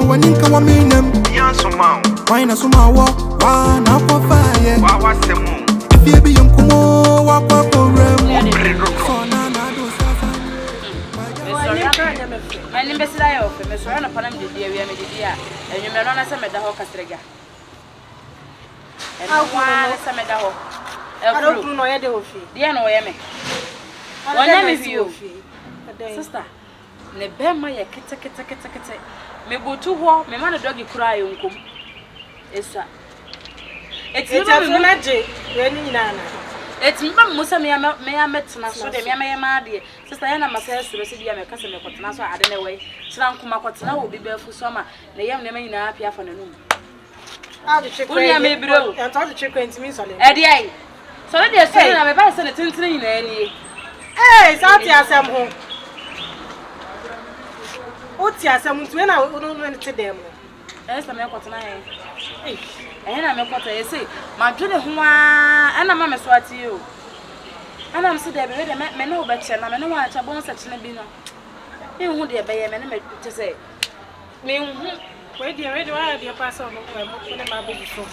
when you come in them. Why not some more? Why not for fire? If you be young, come on, walk up for real. My name is Layo, Miss Rana Panam, the dear, and you may not send me the Hawk Castrega. And I want to send me the Hawk. I don't know where they will feel. Dear, no, Yame. What name is you? Sister, ne bema ya kete. Me go to war, me man a doggy cry, uncle. Esa. It's not a magic, when Nana. It's Musa me I met so de me ma de. Sister Yana myself to receive me cousin me kotena so ade na way. Sran kuma kotena wo bi be fu soma. Na yam ne ma nyina apia fa nanu. Ah the chicken. Unia me bro. And all the chicken to me so le. E de ai. So le de so na me ba se ne tintini nyina ani. Eh, sati asem ho. Oti asem ntu na no ne te dem. Eh se me kotena he. Eh na me kota e say ma dwene ho a na ma me so ati o ana me se de be de me no be che na me no wa cha bon se che na bi no e hu de be ye me ne me te say me hu we de wa de pass on mo ne ma be so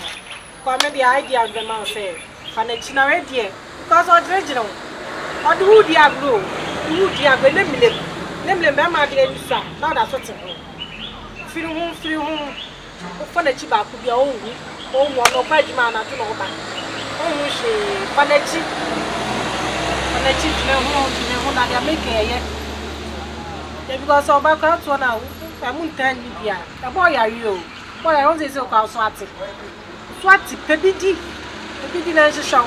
ko me de idea de ma say fa na chi na we de because o dre o de hu di agro hu di agro le me ma de ni sa na da so te ho firi hu for na chi ba ku bia o hu o wo no pa jima na to no ba o hu she panachi ne ho na dia make ye because o ba ka to na o mu ntan ni bia ka boy ya yo boy ya on say o ka so ati pebidi na se shaw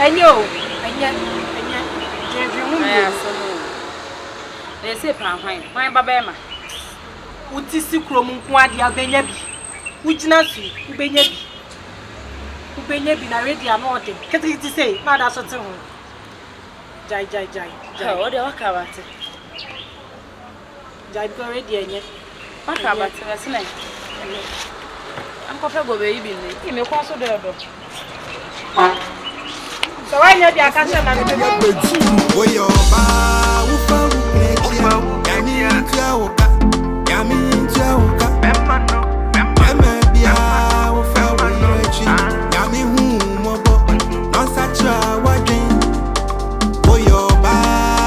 enyo je mu le se pa hwan ba ba ma utisi krom nko ade abenya bi ujina su ubenya bi na ready am not kiti say na da so te ho jai o de waka bate jai go ready enye waka bate na sina am ko fe go be yi bi ni me kwa so de odo so why nya bi aka sha na me be wo yo ba wo fa wo play Nyame ntua woka Meme bia wo fa wo yechi Nyame hu mobo no sacha wadwen Oyo ba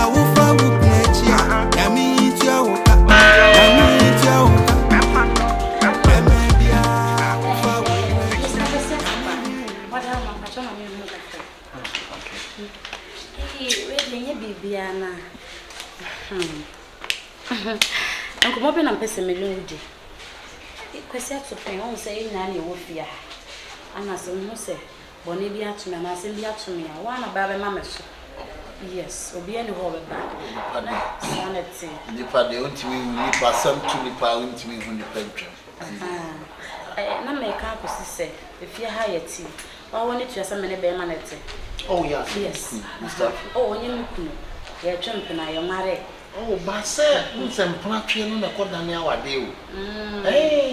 wo fa wo plechi Nyame ntua woka Meme bia wo fa wo yechi What am I trying to do? Okay. We dey bibia na. Uncle Mobin and Pessimiludi. Kwesi atopin on say na na wo fia. Ana se mo se boni bia to me na se bia to me a wa na ba be ma so. Yes, obi ani ho be ba. Sanity. Nipa de ontimi nipa sam to nipa ontimi hu nipa ntwa. Na me ka ko se efia ha yeti. Wa woni to asa me ne be ma na te. Oh yeah. Yes. Mr. Oh, onye mkunu. Ya twempe na yo mare. Oh, Base, some platform na kodani awade o.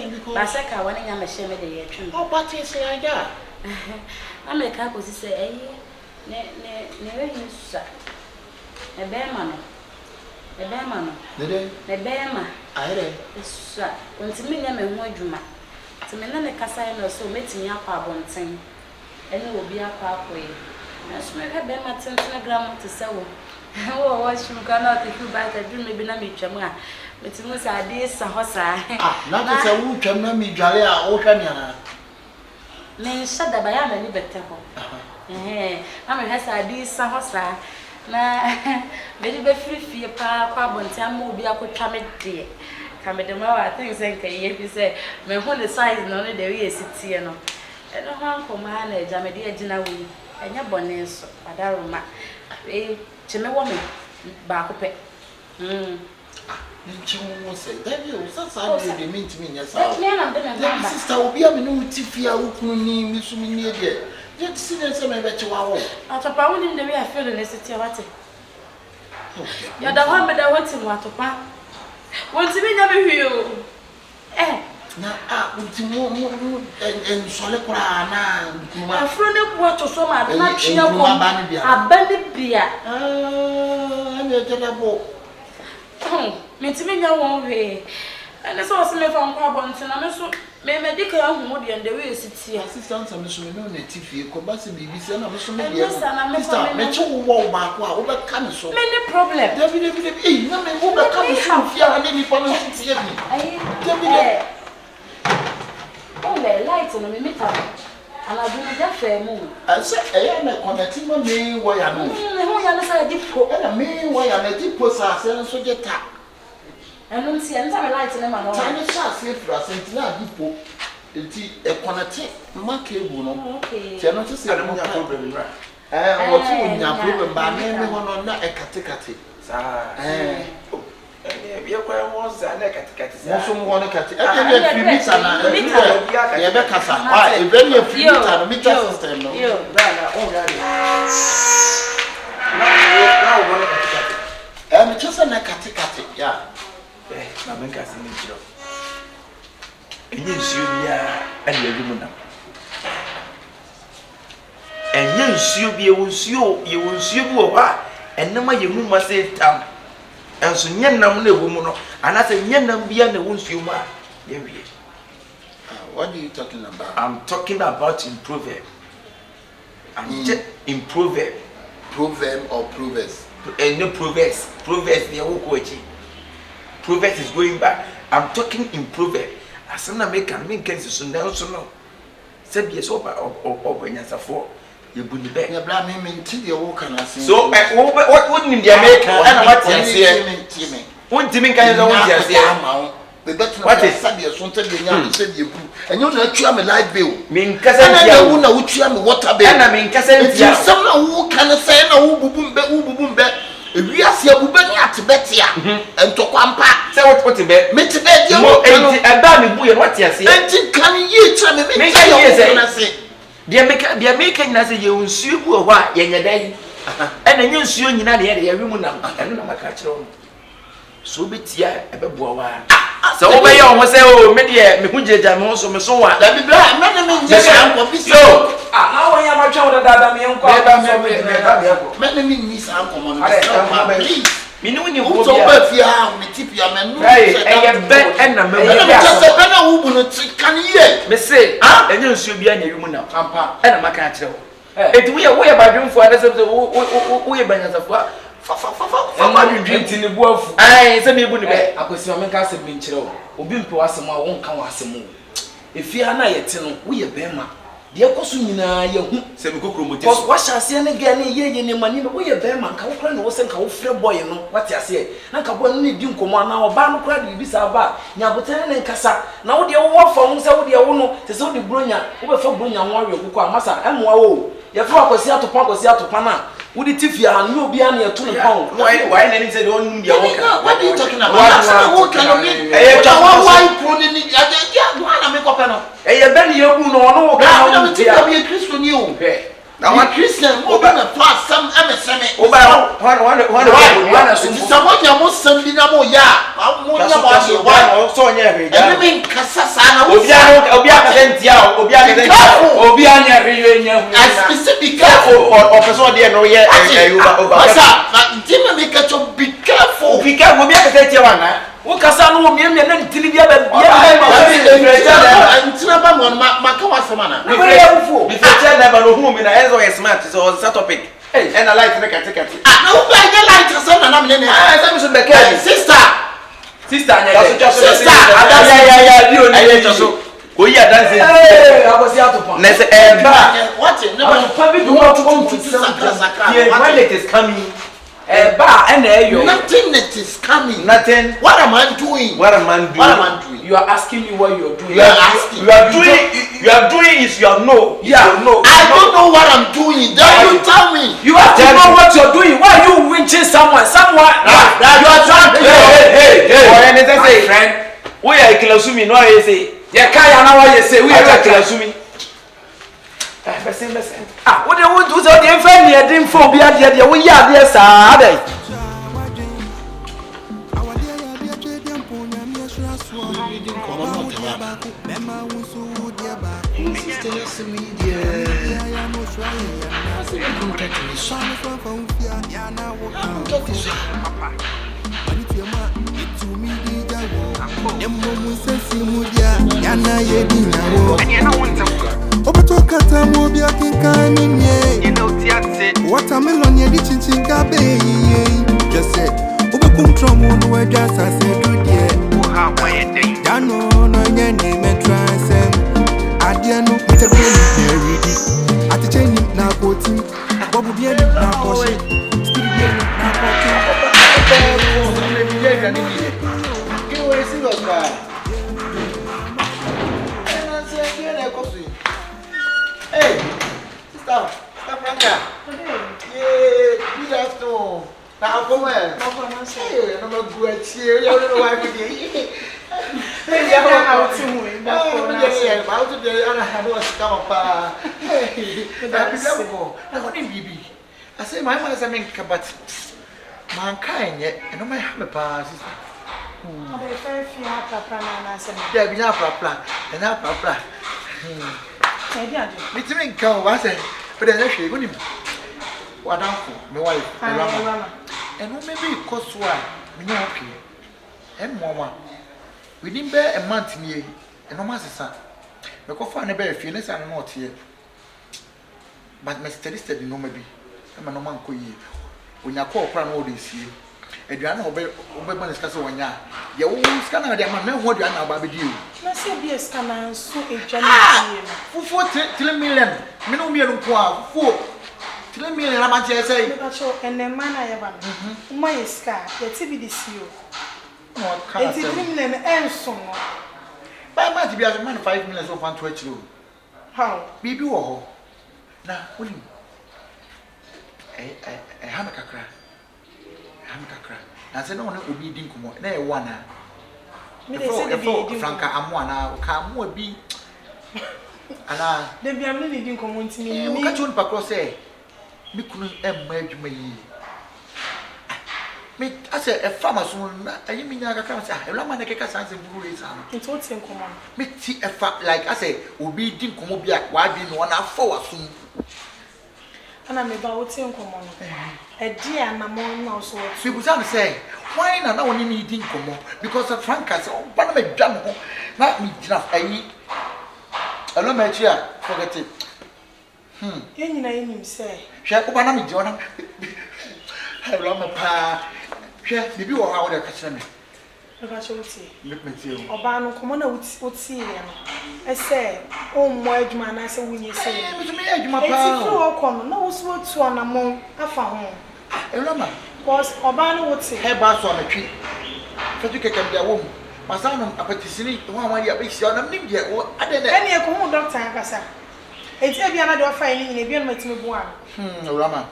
Because Base ka wani nya mehye me de ye twem. Oh, but you say aga. America ko si say ne we hinsa. E be ma no. Ne be ma. Aire. Sa, ontimi nya me ho adwuma. Timi na ne kasa no so metimi akwa abonten. Ene obi akwa akoye. Na so me be ma 10 gram to sewo. Oh, what you cannot take you back a dream maybe na me twam metimo sa ade sa ho sa na to say wo twam na me dware a wo hwa nia me shada ba ya na ni bette ho na me hasa ade sa ho sa na me be free pa kwa bonta ma obi akotwa me de ka me de ma wa things en kai ye bi say me ho the size no ne de we sitie no e no ho ankoma na eja me de agina wi enya bone so adaroma cheme wo me ba ko pe nchimo say that you sasa dey meet me nya sa me na dem na sister obi am no tifia wokunu ni misumi ni de just see them say me be chiwa wo atopa woni de we afeel the city wate ya da ho me da wati mu atopa wonti me nya me hwi o na ultimo en sole kura na kuma Afro ne ku ato so ma na twia ko abani bia anya telebo mentimi nya won hwe And that's also me from Carbon, and I'm so maybe who and the way sits here. Assistance, I'm so no native, you come back to be sent. I'm so many. Yes, and I'm Mr. Benchie walk back, overcome so many problems. David, no man overcome so fear and any problem to me. David, oh, the lights on the meter, and I've been that fair moon. I said, I am a connecting my main way. I know. Who understand a deep coat And a main way and a deep post are selling so get tap. and don't see any lights in them. Tiny shall say for us and now people. A connecting market will Okay. Cannot just say no problem, right? What's your problem by name on that a caticati? We are quite once and a cat. Also, one cat. Every few minutes and a Becassa. Why, a very few minutes and a meter system. Now, just a caticati, yeah. I'm in Cassin. And yes, you and your woman. And yes, you will see you and no more you must say town. And so, Yanam the woman, and I say, Yanam beyond the wounds you are. What are you talking about? I'm talking about in proverb. In proverb. Proverb or proverbs? No proverbs. Proverbs, the whole coaching. Proverbs is going back. I'm talking in proverb. As an American, make cases also no. Said yes, over when you're for you would be back. So, what wouldn't the American and what you say? What do you mean? Can you say? What is Sabia Sonta said you and you're not sure I'm a light bill. Mean cousin, I won't know which I'm water bill. And I mean cousin, someone who can say no boom bet. We are here, Betia, and to Quampa. Say what to bet. Mr. Benchie, and Bammy Boy, what you say? And can you tell me? Make I say, dear making as a you sue a while, young day. And a new soon you know the area, woman, and I'm a catcher. So be tia, a boy. So over your was oh, media, Mujam also, so what? Let me black, man, so. How I am a child that I'm young, Miss Uncle, please. Me know you go over here, me tip your man. I bet and I'm just a better woman. Can you me say, and you should be a woman now, and I'm a catcher. If we are way about doing for others of the way by us of what? You drink in the wolf. I said, me wouldn't be. I could see a man cast a bench. Obimpo was some won't come as a move. If you are not yet, we are Bema. Dear Cosumina, you say, because what shall see again, ye in money, we are Bema, Cowcran was a cow boy, you know what I say. Nakabon need you come on now, Ban crowd, be Saba, Nabutan and Cassa. Now the old phones out the owner, the so the Brunya, who for Brunya warrior, who call Massa, and wow. Your flock was out to Punk was out to Pana. Would it if you are new beyond your 2 pounds? Why any said, what are you talking about? What can you mean? Why couldn't it? I make up an a ben you know, I will be a Christian you. Now, one Christian, open a fast, some MSM, someone you must send me no ya. I'm more about your wife also. I mean, Cassana, Obiana, I specific careful or person, dear, no, yet. Jimmy, make a job, be careful. Be careful, be a who Cassano, me and Tilibia, and Tinabam, Macawasana. Before never know whom in a SOS match is on that topic. And I like to make a ticket. No, I like to send an ammunition. Sister, we are dancing. I was out of what? When it is coming. Nothing that is coming. Nothing. What am I doing? What am I doing? You are asking me what you are doing. You are doing is you are no. Yeah. No. I don't know what I'm doing. Then you tell me. You have to know what you are doing. Why are you winching someone? Someone. You are trying to. Hey. My friend. We are Kilasumi. No, I say. Yeah, Kaya. Now I say we are Kilasumi. Listen. What do you want to do? The family didn't phobia. We are there, sir. Emu sensi mudia yana yedi nyawo. Obeto kata mo bi akinkani nye. Watermelon yedi chinchinga be. Just say obekum tromo no edwa sase dudie. Dano no nyane metransem. Adia no mtebeni neridi. Aticheni na poti. Bobu bieni na poshe. Spirit bieni na poti. Hey, sister Franca. Yeah, good afternoon. Now, come here. Hey, I'm not good at you. You don't know why we did. Hey, I'm out to win. Yeah, I'm out to the other hand was come up. Hey, that's beautiful. I want him, baby. I say, my mother's a man, but mankind yet, and I might have a pass. Yeah, we have a plan, and have a plan. It's me come, I said, but then actually, when him, what uncle, my wife, and maybe cost why, me no okay, and mama, we didn't bear a month in ye, and no master son. We go find a bear, feelings are not here. But Mr. Listed, no maybe, I'm a no man could ye. When you call plan all this year, and you are not obey castle when you are. You always can have them, and what you are now, Baby. Let's say, be a scanner, so a general. For 4 million, million, 4 million, I'm say, and the man I have, my scar, the TBDC. No, 83 million and so on. But I might be as a man 5 minutes of 120. How? Baby, oh, now, William. A hammock. I said, no one will be dinkum, nay, one. Franca, I'm one, come would be. And I, then be a minute in common to me. You can't turn back or say, me couldn't emerge me. I said, a farmer soon, I mean, I can't say, I love my neck as and breweries. It's what's in common. Me see a fact like I say, will be dinkum, why didn't one hour for soon. And I'm about to come a dear mamma now. So people say, why not only needing come because of Franca's one of my jam, not me enough. I don't make sure, forget it. You know him say, Shall I open me, John? I love my pa. Shall be or how they catch me. Look at you, Look me too. or Bano, come on, would see him. I say, oh, my man, I say, when you say, my pa, no, what's one among a farm. Because Obano would say, hey, bass on a tree. But you can be a woman. My son, a petition, one year, big son, and India, or I didn't any a common doctor, Cassa. It's every other finding in a beer with me one. Rama.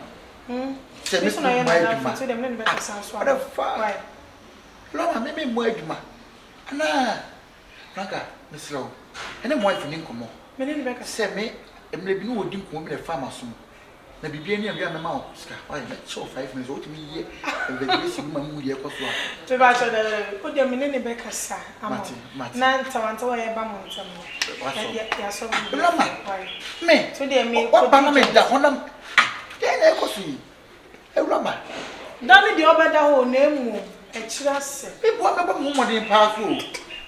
Say, Miss, I am to them, but I sound so far. Lama, maybe more, Anna, Franca, Miss Lowe, and then wife in income. Many Becca said me, and maybe you would think women a farmer soon. Maybe be any of your mouth, I met so 5 minutes old to me, and the grace of my moody across one. To battle the put them in any Becca, sir. Nan Taranto, I am some. Me, so they may what Bannerman that one. Then I could see a Rama. Damn the other whole name. A chance. People are more than powerful.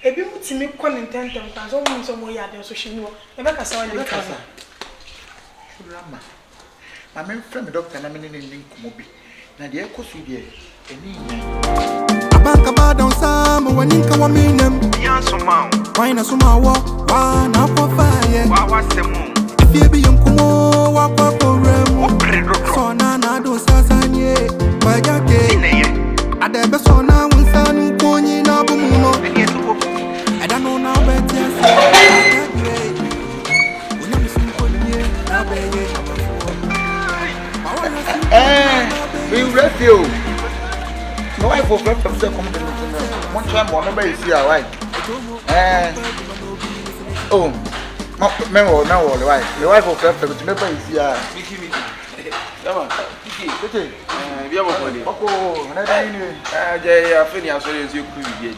A people to make one intent and pass on some way at the social media. A Becca saw the Casa. Rama. My main friend, Doctor Nyame in Linkomobi. Now the echo see there. Abakaba don sam when you come in them. Why na suma wa na for fire. If you be young kumo wa kwa korem. So na do sasanye. Bajake. Ade be so na wonsanu konyi na bumuno. I don't know now but yes. We left you. No, I for friend of the company. One time, one number is here, right? Oh, no, no, right. The wife of friend of the member is here. Come on, okay. Oh, and I didn't. I finish as soon as you could get.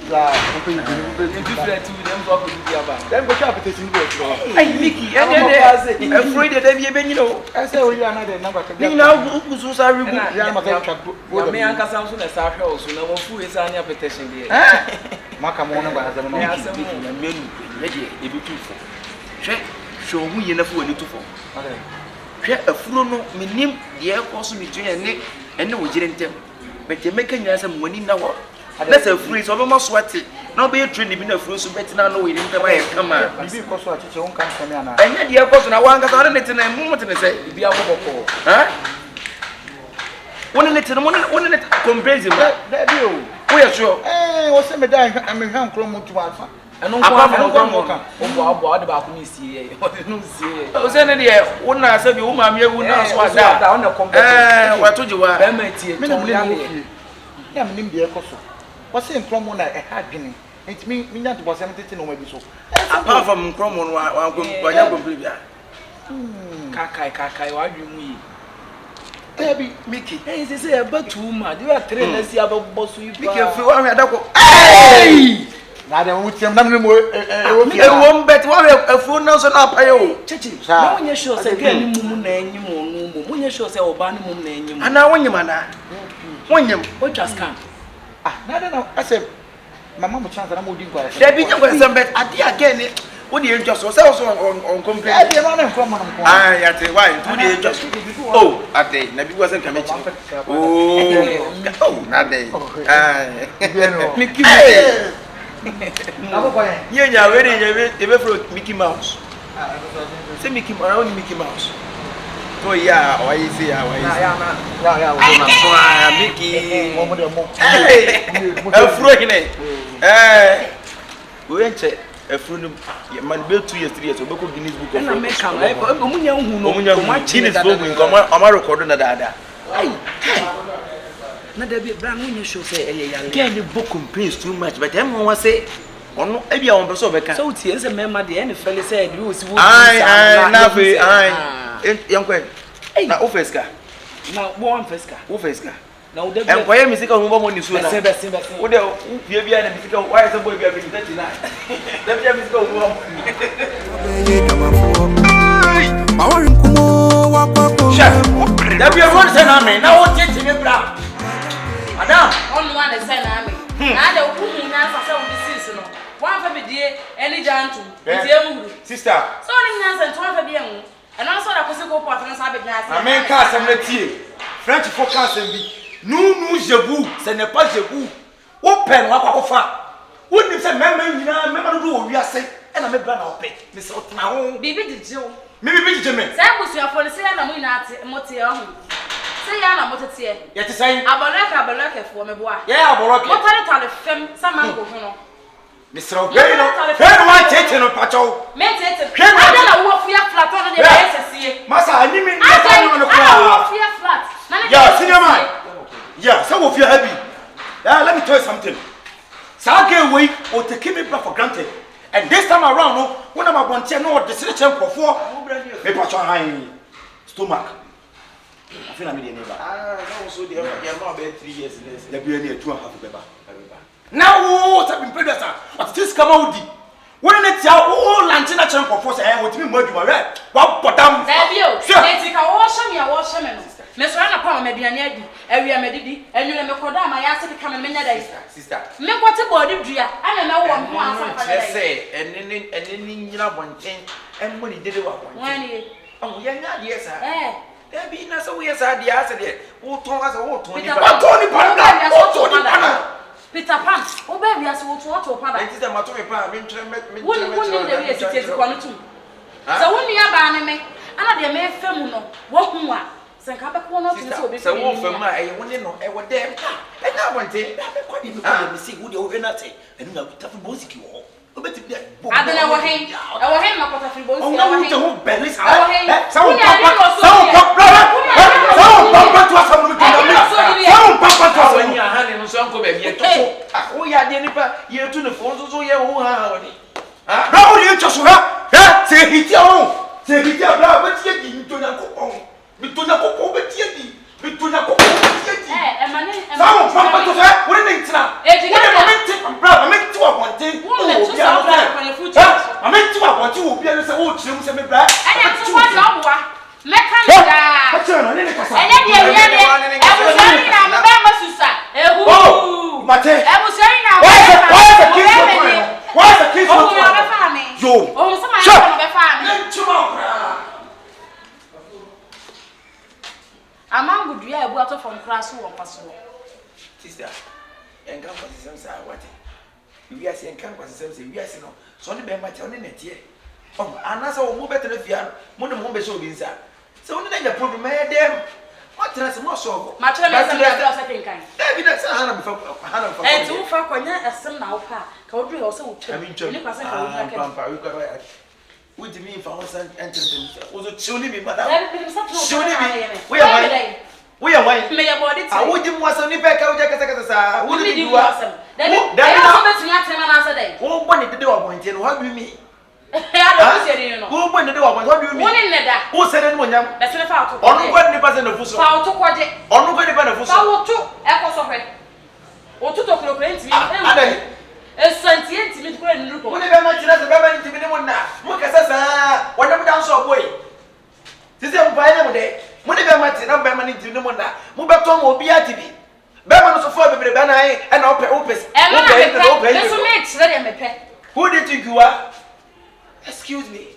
Then go shop it. Hey, Mickey, and afraid that they you know. I say, we are not a number. You know, who's sorry. Me and Cassandra, as our house, no one who is on your petition. Maka mo no ba na me ya asem na menu ye de e bi tu fo hwe hwe ohu ye na fo wani tu fo hwe afuro no menim de e ko so bitu ene wo gire ntem bete meka nyina asem wani na wo na sa afuro so be mo swati na be train bi na afuro so beti na no we ntem aye kama bibi ko so achiche won kan sami ana enya de e ko so na wanga so ne tena mu tena say bi akoboko ha wona ne tena wona ne comparison da bi o wo ya sure wo se me da me hwan kro mu tu alfa eno ko kan obo ade ba ko ni sie no sie o se ne de wona asa bi wo ma me ewu na so ada wona comparison wa to jiwa ba ma tie to ya ne ya me nim de e ko so wo se nkro mu na e ha dwene enti mi nya to bo se tete no ma bi so apart from nkro mu no wa nya complete bia kakai wa dwemu yi Baby, Mickey. Hey, they say about 2 months. You are trained to see about boss. You Mickey, if you want me, hey! Now they won't tell them more. Won't bet what a phone knows on up. Chichi, now when you show say, get any moon and you moon, when you show say, Obani moon and you. And now when you man, when you just come. No, I said, my mama chance that I'm moving by. There be no some bet at the again. What do you just also on complaint? I didn't come on. I tell you why, do you just oh, at the Nabi wasn't coming. Oh, not day. Mickey, you're ready for Mickey Mouse. Say Mickey around Mickey Mouse. Oh, yeah, why is he? Mickey, Afro in it. We went to Afro, man, built 2 years, 3 years, we go Guinness Book of Records. Guinness Book in Amaro Cordona Dada. Not a bit brand when you show say, can the book complains too much, but everyone say, oh, no, maybe I want to solve a so tears a member, the end fella said, you was young queen. Now, Ofesca. Now, one Fesca, Ofesca. Now, and why am I sick of woman you soon? What you have been musical? Why is the boy having 39? Let me have his go. That be a one send on me. Now, what did you bra? Madam, on one is send on me. I don't put me now for some season. One for the dear, any gentle, sister. So, and one for the young. And also, I was go part and Sabbath. I mean, cast and let you. French for cast and be. Nous, je vous, ce n'est pas je vous. Open, what I offer. Wouldn't you say, member do we are saying, and I'm a brand of pay. Miss Otmao, baby, did you? Maybe, Jimmy. That was your policy, and I'm not Motia. Say, I'm not Motia. Yet to say, Abalaka for me, boy. Yeah, Abalaka. What are you telling them? Some man go home. Mr. O'Brien, why taking a patrol? Met it. I don't know what we have flat on the SSC. Massa, I didn't mean flat. Yeah, senior man. Yeah, some of you are heavy. Let me tell you something. Sage away or take me for granted. And this time around, when I'm about to know the situation for 4, maybe I stomach. I feel I'm in the neighbor. Also, they are not 3 years. They'll be near 2.5. Now, what have been paid better? But this come out. When it's your old Lantina champ for 4, I want to be more to my red. What bottom? There you go. Let's take a wash me. Miss Rana Palm may be an eddy, every medidi, and you may call down my ass to come and many days. Sister, make what's a body, dear. I don't know what more I say, and then you know one thing, and when he did it, oh, yeah, yes, sir. There be not so weird, sir, the answer there. Who told us all Tony Peter Pan, oh, baby, as well to what it is a matter of power, wouldn't there is a one or two. So when you are banning me, and I may film what so from my wouldn't know I would damn. And now one day, I will see who you are not say, and now tough music you all. I don't know what him, my potential boys. Oh, no, don't belly. Some Bituna koko betiedi. Bituna koko betiedi. Sao papa to say, what is it now? I'm make two of one thing. I make 2 of what you will be able to say, oh, Jim, say me black. I am so much of what? Mecca. Oh, Mate. I was saying now. we are saying can say we are saying no so the be match on net here oh anasa o mo better fia mo de mo be so bi nsa so only na problem eh dem what trans mo so ma tell me say second kind evidence hana be fa eh tu fa kwanya asem na wo pa ka wo do yo say wo twa ni kwa say ka wo na pampa we go we di me fa wo san enten wo so chuni bi madam chuni bi we are we are why me your body I would you was only back out kasa would you do awesome then I bet you not tell me answer then who want to do a point and what do you mean I don't see you know who want to do a point what do you mean one in that who said anyone that's the fault on what the person of fuso fault to kwaje on what the person of fuso fault to e ko so hwe o to to kro ntimi e santi ntimi ko en ruko who the be tira se be ntimi ne mo na mo kasa sa wona mo dan so boy sisi mo pa ne mo de mo de be mati na be ma ni ntimi ne mo na mo be to mo obi atibi be ma no so fo bebre be na ai e na ope me so me tire de me pe who do you think you are excuse me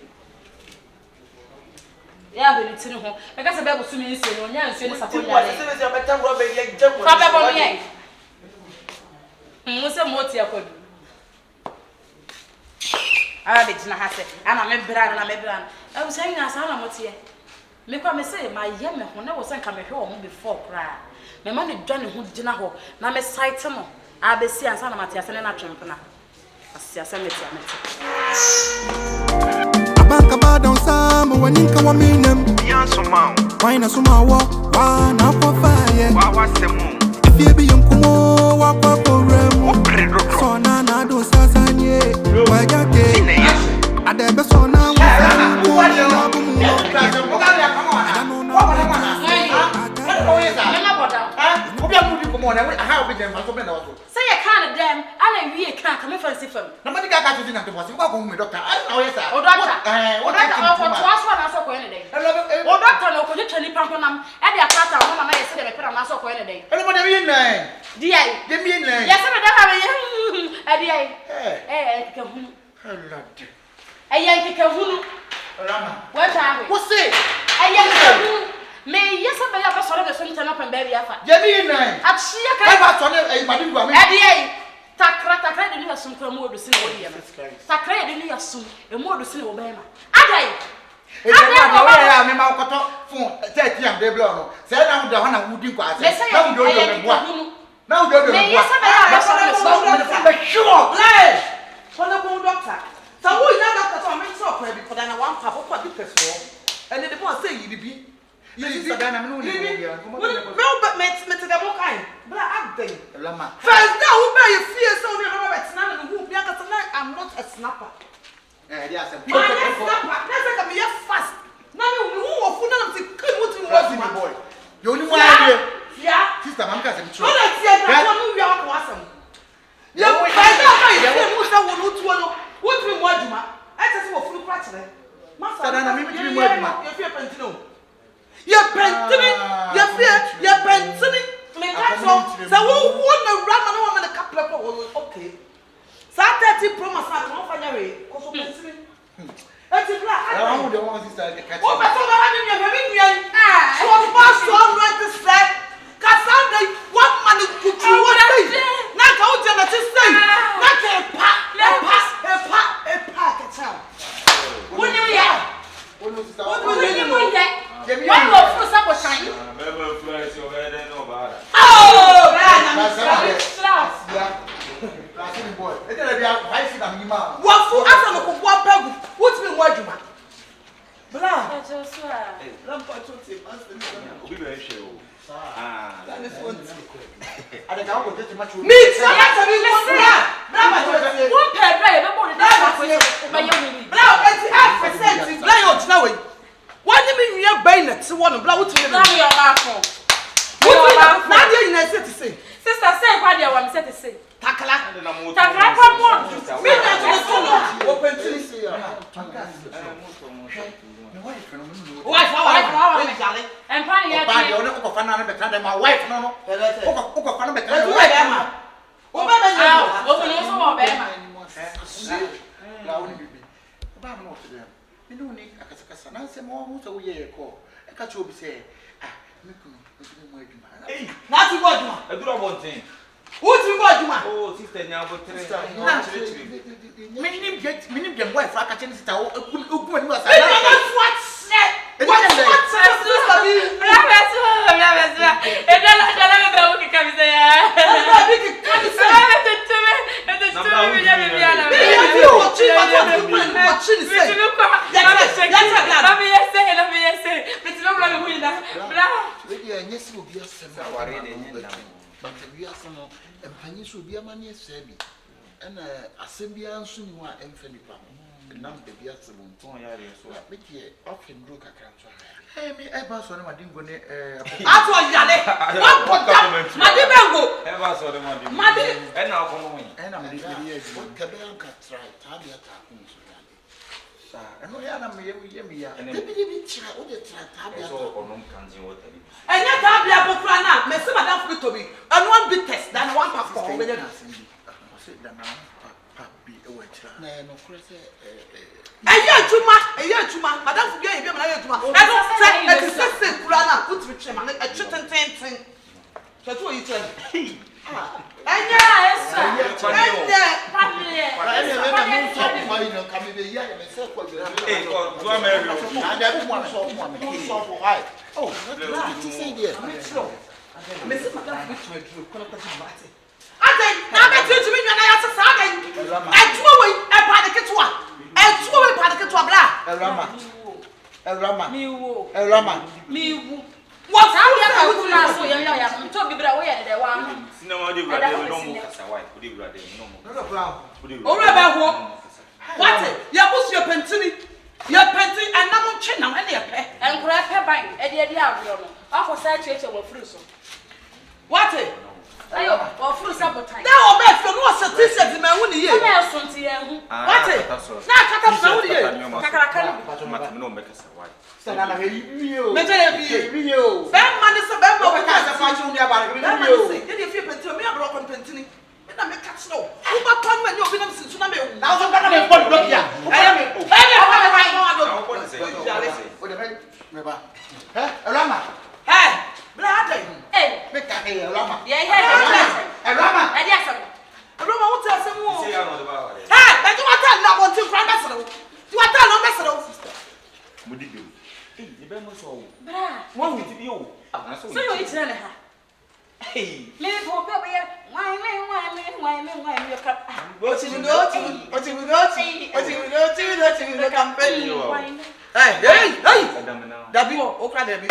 ya be ni tiri ho me ka se be bo su me nsi no nya nsu ni sapo nya le se be be tan ro be ye jam fa be bo no ye mo se mo ti akodu ara be jina ha se ana me bra na e wo se nya sa na mo ti e me kwa me say my ye me ho na wo se nka me hwe o mo before kra me ma ne dwane ho gina ho na me site no abesi ansa na mate asene na twempena asiasa meti ameti abanka ba don sam waninka wa minem yanso ma why na suma wo wa na ko fire wa semu ifie bi yonkumo wa kwa korem opredo so na do sasanye wa jake ade be so na say you can't them and we can't come for the film nobody got to do nothing was go home with doctor how is that o doctor for twas one aso ko ene dey o doctor no ko je tani pa ko nam e dey akata ho mama yesi dey be pera na aso ko ene dey anybody be in line di ai dem be in line yes me dey ha be e di ai ke hunu ke hunu rama what are we what say ke hunu me yes be ya be soro be so ntana pa be afa dem be in line achia kai kai ba so na madin gwa me e di ai takra de ni asum kra mo odo sine wo ye takra de ni asum e mo odo sine wo be ma adai ya me ma koto fun 30 am de blow no say na wo da ho na wo din kwa ase na wo do me boa na wo do me boa me yes be ya be so be sure play kono ko doctor so wo ina doctor so me so kwa bi koda na one papa kwa bi peso and the boy say you be you see dana me no ni wo bia me te da mo kai bla abden lama first day wo be you fear so me no be tina na wo bia ka na I'm not a snapper dia say my snapper that's like me fast na me wo fu na me kai wo tu wo my boy you only one idea yeah sister mam ka say me no na tie ka no wi akọ asem ya ba na ya mu sa wo no tu no wo tu mo aduma e te se wo fu kra kire masa dana me tu mo aduma ya fi pentino ya pentini ya pentini me ka so wo na rama na wo me ka plek okay sa 30 pro masa ko fanya we ko so pentini eti bla I want the one sister the catch o ba so na hanu ya be nyan so ba so right to say ka sound one man kutu wo say na ka o je na ti say na ka pa ka cha wo ni ya oh no sister wo ni mo ye Jemi one go full sap shine remember influence your head and no bad oh na strap yeah last boy e dey be vice na me ma wo fu asa no ko bo apagu wo ti mo aduma bla lampa choti master obi be hwe o that is one ade ka go tete machu me ti na ta bi ko bla ma choti one pair bra e be mo dey na ko ba ye wi bla o eti 8% bla yo tina we wani mi nwie bai na ti wo no bla wo ti na me your back for na dey ina say to say sister say kwa dey wa me say to say takala takra pa mo me na to no o pentini wife we jale empa ni ya ba de ti one ko fa na be kan de ma wife no no ko fa na be kan e we be ma o ba be ni o no so wo be ma la woni bibi ba mo no to dem me no ni akasakasa na se mo hu so wo ye ko e ka cho obi se me kunu mo aduma eh na ti wo aduma adura bonten Who do you go, Juma? Oh, sister, now what? Minim get boy for catching sister. Who What said? But we are some and Panis will be a man, yes, Sabby. And assembly and soon you are infinite. And now the beer some so make ye often broke a cancer. Hey, me, I pass on my dingo. I told Yale. My dear, Ever saw the money. And now come on. And I'm the years. What Kabanka tried, Tabia Tapins. And we are not me, and maybe we try all the Tabia or no candy water. and yet Tabia Bufrana, Messi Madame Kutu, and one big test than one passport. A year to ma, Madame Fugia, I don't say Kurana, put with him and a chicken thing. That's what you tell me. And yes, what how you have so young to be bra we the one Cinema, they were no more. what your bus your pentini and no chin now any and grab her by e dey agro no for say church we fruit so what ayo o fruit sabotage now o be so no certificate me hu ni ye na so nti ye hu what na kata so hu ni ye kakara kan No make us why. Sana na hiyo. Mejele biyo. Ben man se ben mo ka se fa chu ndi abare biyo. Ye dey fie pentini me abro kon pentini. Me na me cat no. Wo ba pan ma ni obi na se su na me wu. Na so kana me pon block ya. Aya me. Aya me ba ba no ado. O de me ba. Rama. Hey, brother. Hey, Me ka he Rama. yeah. Rama. E dey asem. Rama wo tell asem wo. Say I know the power. Hey, but you want to na bontin kran besero. You want to no besero. Mudigo. Hey, the bemo so. Bra. What will it be you? So you eat na ha. Hey. Me for be why you come. What you go campaign. Hey. Dabi o kra dabi.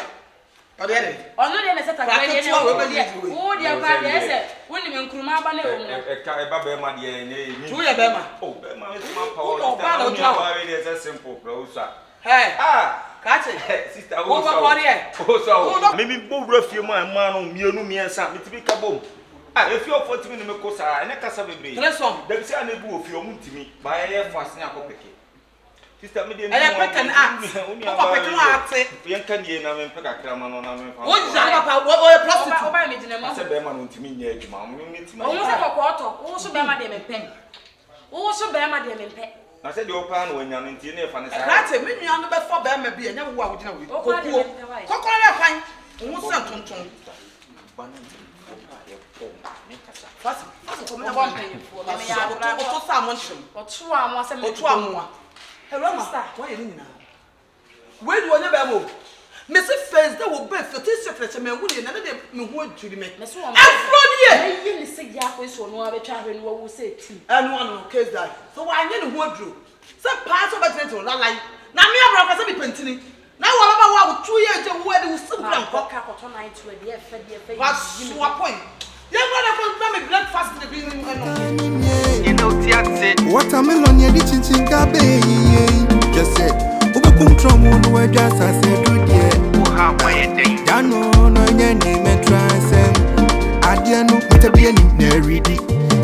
O dey. Ono dey na set akra dey na. Wo dey akra dey say, woni me nkuruma aba na wo no. E ka e ba be ma dey ni. Tu ye be ma. Oh, be ma is ma power. It's a simple process. Hey. Kache. Sister, wo ba kore e. So, me bo rafie ma no mienu miensa, me tibi ka bom. If you 40 minutes me ko sa, ene kasa bebre. Tresom. Da bi se na bu ofi omu ntimi. Ba ye fast na akopeke. Sister, me dey Ele peken act. Ko peken act. Yen kan ye na me peka krama no na me fa. Wo jara papa wo prostitute. Oba me gina mo. Ase be ma no ntimi nya adwuma. Mo me ntimi. O mo se kokoto, wo so be ma de me pen. Wo so be ma de me pen. Na se de opa na wanya no nti na fa ne sa. Krate me nua no be fo be ma bi enya wo a wo gina wo. Kokuo. Kokoro na kwan. Wo se tonton. Fast ko me na bon pen. Me ya bra ko to sa mo nchim. Otu amo se me. Otu amoa. Hello ma. Why you nina? Where do you be mo? Me se first day wo be 50 secret me hu ni na de me hu adwiri me. Me so won. Afro die. Yi ni se ya ko so no abetwa hwe no wo se ti. Anu anu case that. So why nye ni hu adru? Se pass over to la line. Na me abra fa se be pentini. Na wo baba wo a 2 years je wo de wo sim plan ko. Ka ko to night we de fe. What so a point? You gonna go me breakfast the beginning You know, watermelon, yeah, the chinchin gabe. Just said, Ubekum Tromo, no, I just I said, good, yeah. Dano, no, yeah, name and transcend. Adiano, Mr. Benchie, Neridi.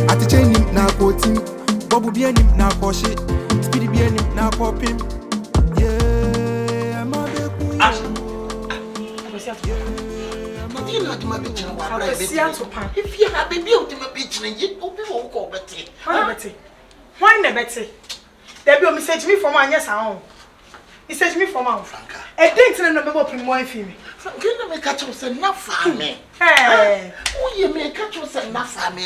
At the chain, now quoting. Bobu Benchie, now for shit. Speedy Benchie, now for him. Yeah, I'm a You know, my bitch, if you have been built in a bitch, you will be all called Betty. Why ne Betty? There be a message me from my yes, he says me from my Franca. A date in the number of more in Franka me catch you say na family. Hey. Who you me catch you say na family.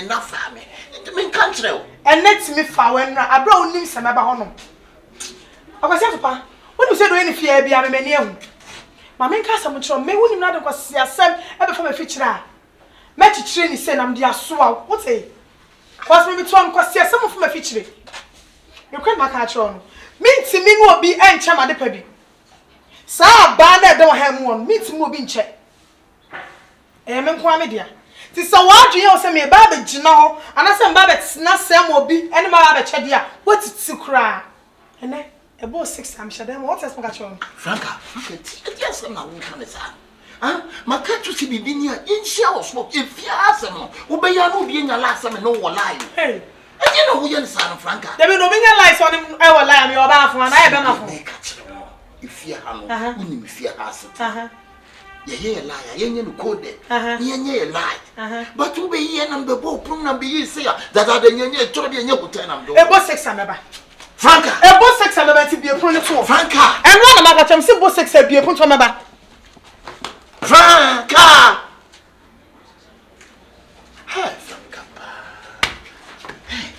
It mean country. And let me fa when I brought him some about home. I was papa. When you say do any fear be am me near. My main cast am tro me woni na de kwase asem e be for me feature. Me chichire ni say nam dia so a. What say? Was me to am kwase asem for me feature. You can back at you. Meet me no be encha ma de pa bi. Sa ba na de ham won meet me obi nche. Me nko amedia. Ti so wa dwen o se me ba be gina ho anase mba be na sem obi ene ma ba che dia. What ti kura? Ene about 6 am shadem what else make you? Franka, yes na wo kan sa. Ma catch you see bibi ni a inhia osmo efia asem. Wo be ya no bi nya la asem no wo lie. Hey. And you know who you son Franka. There be no be lies on him I will lie me oba fun na e be ma fun. If you have no fear has ye hear lie, ye no code, ye lie. But you be here and the boat program be say that are the ye to be your ten am do. Ebo 6 am eba. Franka, ebo 6 am eba ti be pro to. Franka. And one am aba say ebo 6 am be pro to eba. Franka. Hey, Franka. Hey.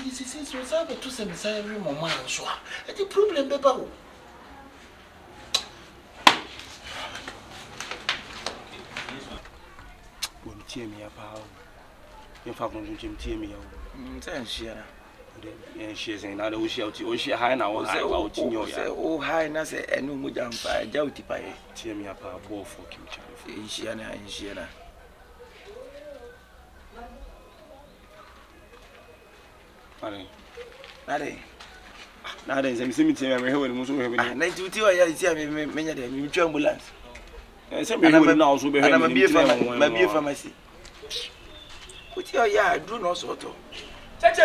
This is so sad to say me every moment so. The problem be ba. Tie me apa. You fa kon jim tie me yawo. Say share. Yeah, she say na do she high na wo high wa tinyo ya. Oh high na say enu mu jampa ja utipa ye. Tie me apa bo for kim channel. Share na. Nade say me see me tie me he we mu so we be. Na tuti o ya isi me nya de me twa ambulance. Say me we na so be he. Na ma bie pharmacy. Uti o ya dru no so to. Cheche.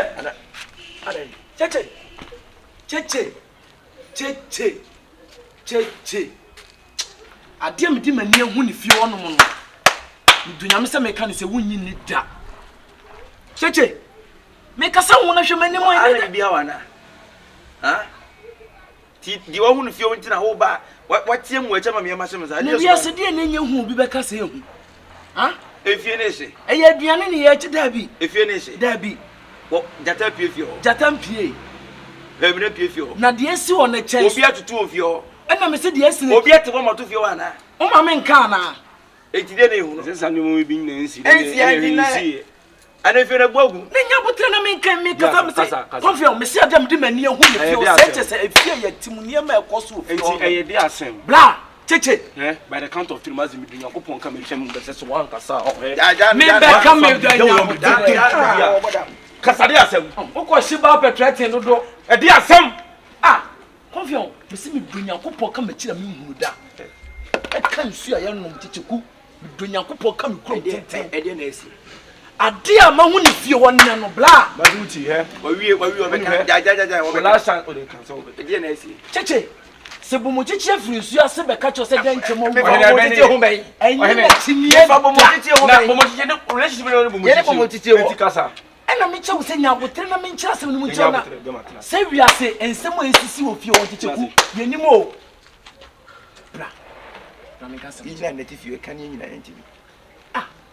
Ade me di mani ehu ne fie wono mo no. Nyame se me ka ne se wunyi ni da. Cheche. Me ka sa wona hwe mani mo ina bia wana. Ti di wo hu ne fie won ti na ho ba. Watie mu acha ma me ma hye me za. Ne bia se de na nya hu bi be ka se ehu. Efie ne hye. Eye aduane ne ye chi da bi. Efie ne hye. Da bi. Wo jata pie fie ho. Jata mpie. Emre pie fie ho. Na de esi wo na chen. Obi atutu ofie ho. Na me se de esi. Obi ate wo moto fie ho ana. O ma me nka na. Etide na ehu no. Se sa nyomo bi na ensi. Ensi adi na. Ana fie na gbogu. Ne nya botre na me nka me kasa me se. Confion me se adam de mani ehu ne fie ho. Se che se efie ye timunie ma ekoso ofie ho. Enti eye de asem. Bla. Cheche. By the count of 3 mazi mi dunya ko pon ka me hwem be se so wan kasa. Me be ka me dunya. Kasade asem. Oko shiba petrete no do. E de asem. Confion, me se me dunya ko pon ka me kira me hunu da. E kan su ya nom Kyekyeku. Me dunya ko pon ka me krom tete. E de na esi. Ade a ma hu ne fie won ne no bla. Ma du ti he. Wa wie be ka. Ja. Wo be last chance o de kan so. E de na esi. Cheche. Se bomo chichi afiri su ase be ka cho se de nchemo wo. Bomo chichi hu ben. Enyi chinie fa bomo chichi hu ben. Na bomo chichi de relationship ne bomo chichi. Ye bomo chichi wo. Kasa. Ena me che wo se nya botre na me nchira asem no mu nchira na. Se wi ase ensem o esisi wo fie wo Kyekyeku. Yenim o. Bra. Na me ka se. Ina na tifi kan nyina entibi.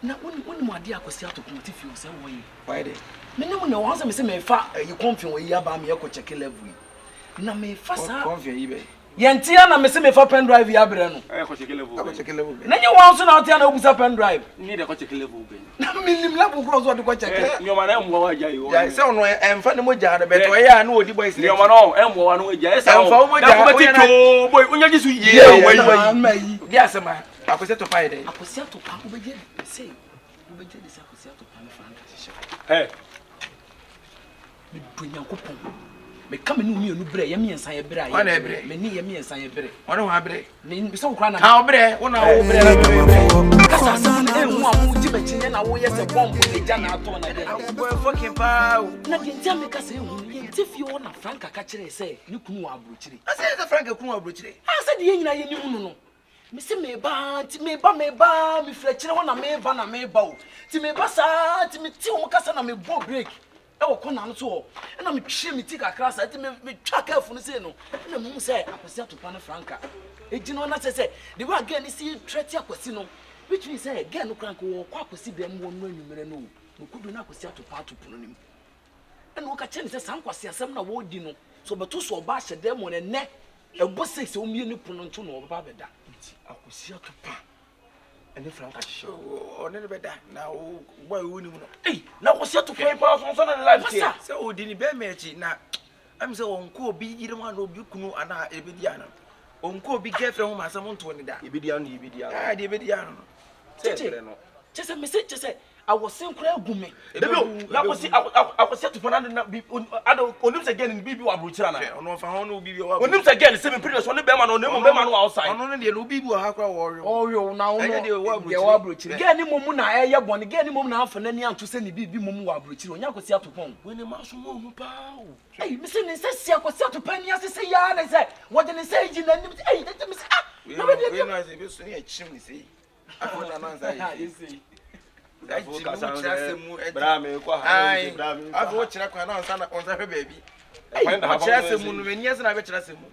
Na woni mo ade akosi atokun tifi wo se wo yi. Why dey? Me ne mo na wo se me se me fa yi Confion wo yi aba me yeko check level. Na me fa sa. Confion yi be. Yentia na me se me fa pen drive ya bre no. Ko check level. Ko check level. Na nyi wan so na otia na obusa pen drive. Ni de ko check level be. Na minim level cross wo de ko check. Nyoma na emwo wa ja yi wo. Ya se ono emfa ne mo ja de beto ya na odi boys. Nyoma no emwo wa no ja. Esa emfa wo mo ja. Na ko tito boy unya jisu ye wa yi. Di asema. Akosi to pa ide. Akosi to pa wo be je. Say. Wo be je de akosi to pa me fa nka hye. Me dunya ko pon. Me come no mi enu bre ye me ensan ye bre aye. Wana bre. Me ni ye me ensan ye bre. Wana wa bre. Me so kra na. Ha bre, wona wo bre na. Kasa san enhu amu ti be chinye na wo ye se bomb le ja na ato na de. Boy fucking pa. Na de ntia me kasa enhu ye ti fi wona Franka ka kire se ni kunu wa abrochire. Ase se Franka kunu wa abrochire. Ase de ye nyina ye ni hunu no. Me se me ba me flechire wona me ba o. Ti me ba sa ti me ti wo kasa na me bo break. E wo kona no so na me hwe me ti kakra sa ti me twa ka fu no se no na me mu se akosi atopa na Franka ejino na say the way again is see threat akwasi no which means say again no krank wo kwa akwasi dem wo no anwumere no no kudu na akwasi atopa atopono nim ena wo ka che ni say san kwasi asem na wo di no so beto so ba hye dem wo ne ne ebo 6 o mie ni pono nto no wo ba beda akwasi atopa ene franka hye o ne beda na wo boy wo ni mu no na akwasi atopa pa so na life here say o di ni be mechi na am say onko obi yire ma na obi kunu ana ebedi ana onko obi girlfriend ho ma asem nto ne da ebedi ana de ebedi ana no say no chese message chese awosen kura agume debi na akosi atupana na onim se again bibi wa brochira na ono fa hono bibi wa onim se again se me previous one be ma no be ma no outside ono ne de no bibi wa ha kura wo na ono de wa brochira again ni momu na eye bone again ni momu na afa na ni anto se ni bibi momu wa brochira onya akosi atupon we ni ma so mo hu pa o me se ni se si akosi atupani ni ase se ya na se wo de ni se ji na ni me se na be de we no se be so ni achim ni se afo na nanza yi Afro chira kwa na nsa na onza hwe baby. Chira semu no meni ase na be chira semu.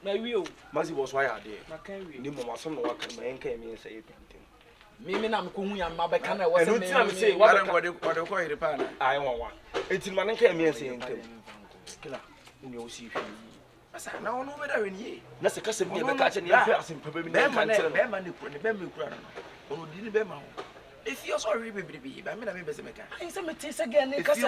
Na wi o. Masi bo so ya de. Na kan wi. Ni mo masom no waka ma enka emi nsa ye pente. Mimi na me ko hu ya ma be kan na wo se me. No ti say wa be ko hire pa na. Ai won. Enti ma nenka emi nsa ye ntam. Kila. Ni o si hwe. Asa na ono be da we ni. Na se kase bi be ka che ni e asem pa be mi na kan tere. Be ma ne kuro ne be me kuro na. Ono di ni be ma ho. If you sorry baby ba me na me be se meka ai se me tese again ne kasa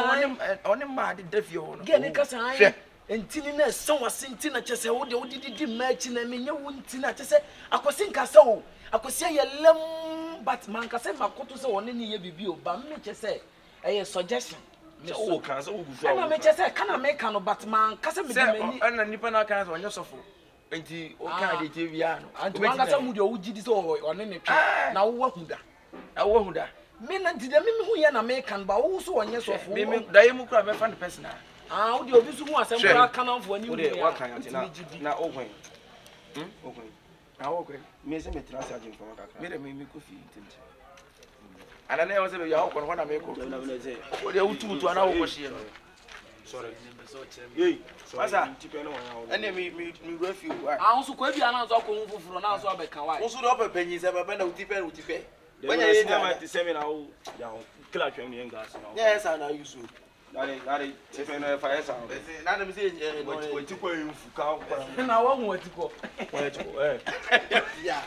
on ma de defio no again ne kasa ai entini na son wase enti na chese wo de wodidi match na me nye wo enti na chese akosi nkasa o akosi ye lem but man kasa makoto se woni ne ye bibi o ba me chese eye suggestion me so kan se wo gufu ana me chese kana me kan no but man kasa me de mani ana nipa na kan se onye sofo enti o kan de je bia no anti man kasa mu de o gidi so one ne twa na wo huda awo huda me na dida me hu ya na me kan ba wo so onye sofo me da yemu kura me fan the person wo de obi so hu asem kura kan amfo ani mu ya na ogwen ogwen na ogwen me se me trans agent for kakra me de me ko fi intenti ana na yo se be ya okon na me ko o de utu ana wo ko hie no sorry hey asa ene me refi wa so ko bia na so ko hu fufuro na so be kan wa wo so do pepanyi se baba na utipe Wanya ye na ma seminar o ya kila twem ne ngas na yes ana yusu dare sefe no fa yes ana na na me say watiko enfu ka na wa hu watiko ya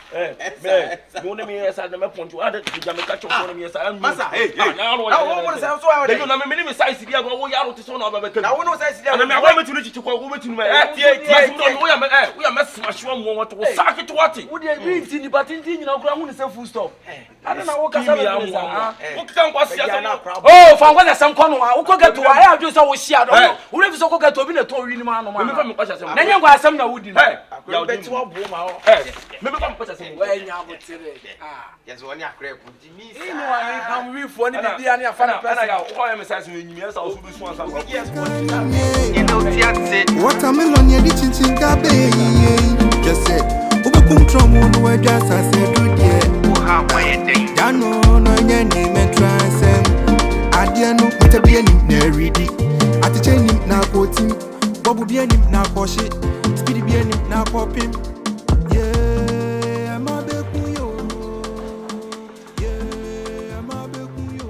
me mo ne me yes na me ponto ada jame ka choko ne me yes masa hey na wo say so wa de na me me size bia go wo ya ro te so na ba be na wo no size bia na me wa metunu chichiko wo metunu me tie wo ya me smash wo mo to sake to wati wo de bi nti ni batinti nyina kura hu ne say full stop ada na wo kasa be sa wo kan kwasi asem oh fa kwasi asem kono wo ko get wa ya adwo so wo hia do wo refi so ko get obi na to wi ni ma no ma me fa me kwasi asem na nya kwa asem na wudi na ya beti wo bo ma ho me fa me kwasi asem wa nya abotere yes woni akra ku di mi sa ni wa ni kam wi fo ni bibia ni afa na person ya wo ya me sa asem nyimi ya sa wo so bi so asem yes you know tiate watermelon ye di chinchin gabe just said obekum tromo no we just as said do there ha wa ye den dano no nye ni me transem adie no mete bia ni na ready atiche ni na kotim bobu bia ni na koshi speed bia ni na kopim yeah ama be ku yo yeah ama be ku yo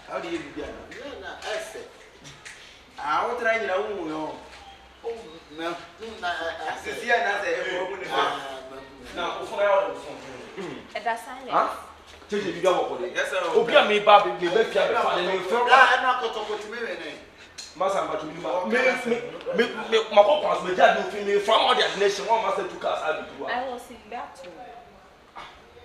how do you be there na ese ah o try nyina wu yo na sisi na say e mo mu ni na o fo ya o so Eda silence. Cheche bi wa ko de. Yes sir. Obi a me ba be fia be fa de me fro. Ah, na ko to ko ti me ne. Masa mba tu ma. Me ma ko kwa so me ja do fi me from all the nation one master to cast out do. I was in that too.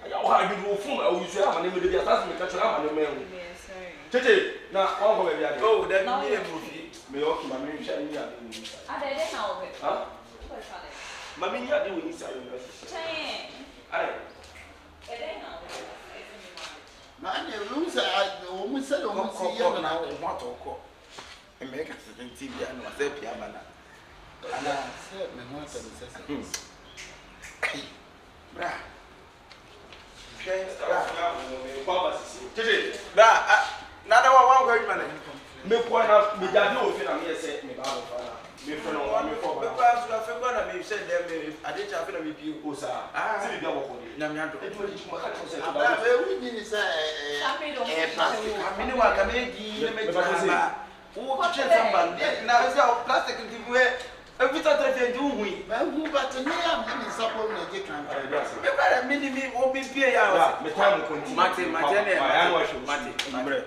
Aya o ha bi do fun o yu ama ne me de bi asas me ka tro ama ne me hu. Yes sir. Cheche na wa ko be bi ade. Oh, that me e movie. Me o ki ma me hwa ni ade ni. Ade dey na o be. Ha? Ma me ni ade we ni sa yo. Chen. Ai. Ede na o. Na ane room say o mu say o mu si ye na o mo to ko. E me ka se TV ya no se pia bana. ana say me no ta me say. Bra. Cheche. Bra, na da wa ko adwuma ne. Me ko na me jade o fi na me say me ba do fa. Me fo no me fo ba. Me pa so afi gba na me say dem me ade cha afi na me bi O sa. Ah. Si bi ga wo ko de. na me ado. E tu e ku ma ka to say to Abra ba. we wi ni say plastic. Amini wa ka me di na me tira ba. Wo kitchen samba na say plastic ndi we evita trefe ndi hui. Ba hu but me am ni support na je kan. Me para me ni me o bi pie ya o. Me time ko nti. Mate ne. Ma ya no show. Mate. Mbre.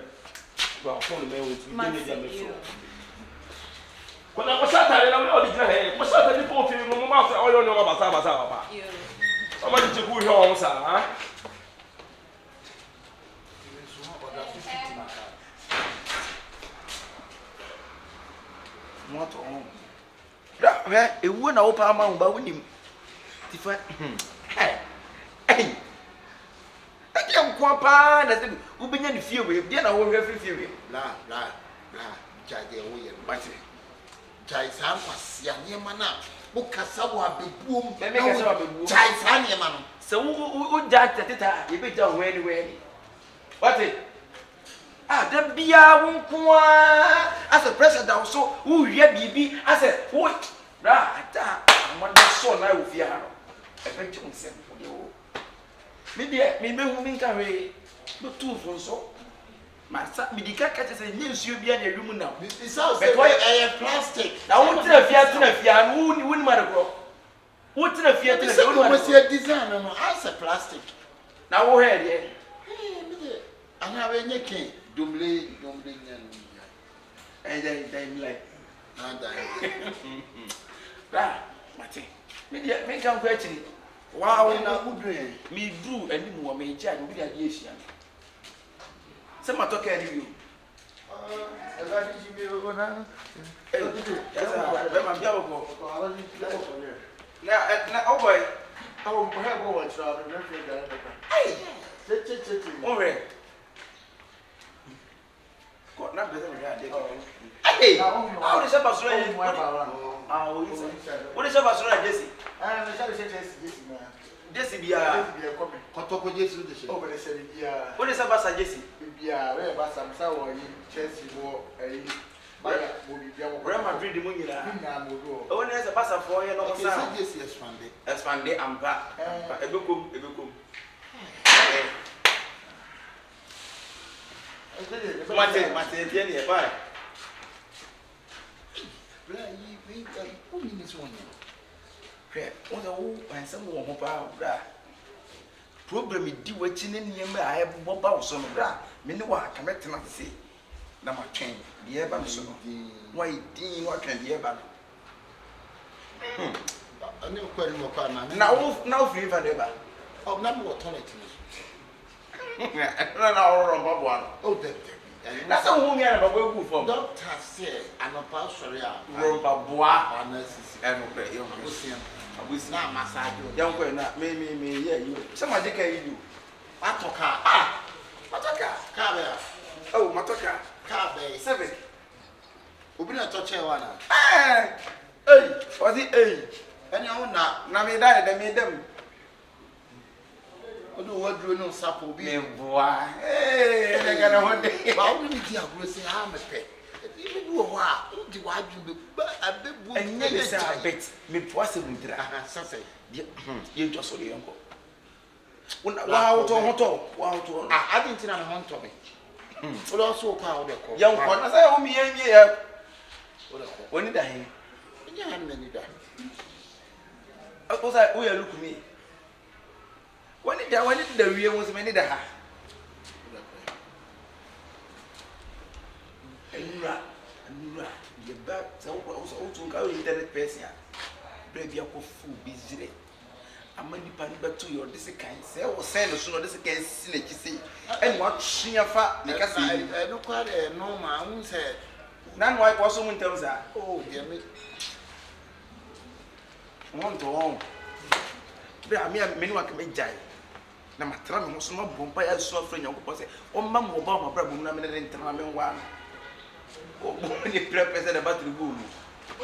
Wa phone me wo ti me ni dia me Mate. so. Kona ko sata na o di jira he. Ko sata ni po fi mo ma fa o yo no ba sa ba. You. Ọmọ di cheku he o sa ha. Moto on. Da he ewu na wo pa ma wo ba wonim. Tifa. Ade nkwa pa na se wo benya ne fie we de na wo hwe fie we. La jaje wo ye. Mate. Jai san kwase anyema na wo kasa wo abebuom. Me kasa wo abebuom. Jai san anyema no. Se wo ja teteta e be ja wo ani we ni. Wate? Ah, da bia wo nko a as a president so wo hwia bibi as a wo ra ata mo da so na wo fie ha no. E be ju nsem wo de wo. Me de me hu me nka we no tu fo so. Masa me di ka ka se nye nsuo bia na adwum na. This house is plastic. Na wo tena fia no wo ni ma de kro. Wo tena fia This wo ni ma was de. your design no as a plastic. Na wo he de. Hey, me de ana we nye ken dumle nyan. Then like Na da. Ra, mate. Me kan ko akiri. Wow, Na udre. me do anim wo me ja do bi ade ehia. Se matoka ani bi o. Ela di me o na. Yes, be ma bia bo. Na oh boy. Awo mo he go wa tra do refi da da. Hey, Che. o re. Ko na be se me ade. Hey, how the shop asura ye. Ah, o yi. What the shop asura Jazzy? Ah, me say Jazzy na. Jazzy bia. Kotoko Jazzy do she. O be se bia. What the shop asa Jazzy? Bia we ba sam sa wo yi Chelsea wo ayi. Baya mo bi bia mo. Real Madrid mo nyira. Na mo do. O ne se basa for ye no Okay, sa. Jazzy expande. Expande ampa. Ebekom. Mate, tie ne ba. Bla yi we o mi ni so nya. Hwɛ, wo sɛ wo ansɛm wɔ ho paa bra. Problem di wachi ne nneɛma a ɛbɔ ba wo so no bra. Me ne wa ka metena se na ma twɛn deɛ ba no so no. Wa idin wa twɛn deɛ ba no. Ani ko ni mo kwa na. Na wo free fa de ba. Oh, na mo toilet ni. Na ɔrɔ ba bo ano. Oh, that. Na sɛ wo nya na ba bo egu fam. Doctor say anopa sori a. Ro ba boa. Analysis. Ɛno pɛ yɛ ho. Abusiam. Abusi. Na massage. Yanko na me yɛ yi. Sɛ ma de ka yi you. Atoka. Ah. Matoka. Ka be. Oh, matoka. Ka be. 7. Obi na to che wa na. Hey, was it hey? Ani o na Na me die dem me dem. o do waduro no sapo bi. Me boa. Hey, me gana ho de. Ba o ni di agro se ha me pe. Bi bi wo ha, o di wa dwu be ba abebu. Enye le say abet. Me poa se mudra. Aha, sase. Ye jo so le yanko. Wa auto hoto, wa auto. Ah, Argentina na honto me. O lo so kwa o de ko. Yanko na say o mi yenye ya. O de ko. Oni da hin. Nya han me ni da. O say o ya look me. Wani da wie mo se me ni da ha. Enura, you back so go internet person. Baby, I go full busy. I'm only panning back to your this kind. Say, I was saying, so this can see it. You see, and what she a fat, like I don't quite no, my own said. None white was someone tells her, oh, dear me. One to home. There are many one can make giant. Now, my tram was not bumpy suffering your posse. Oh, Mamma Obama, Brabham, and Traman one. Oh, when you present about the room.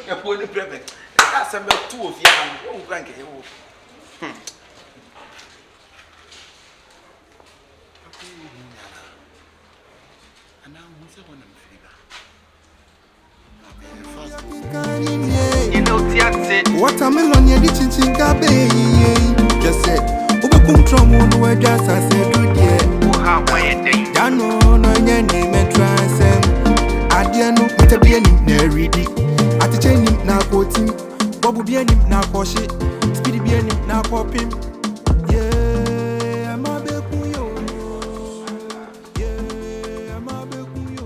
You're putting the prefect. That's about 2 of you. Oh, blanket. And now, who's the one watermelon ye di chinchin gabe just said ube control mo we just as said do there how why dey dano no ye ni me transem ade no mete bia ni na ready atiche ni na kotim bobu bia ni na koshi speed bia ni na kopim yeah ama be ku yo yeah ama be ku yo.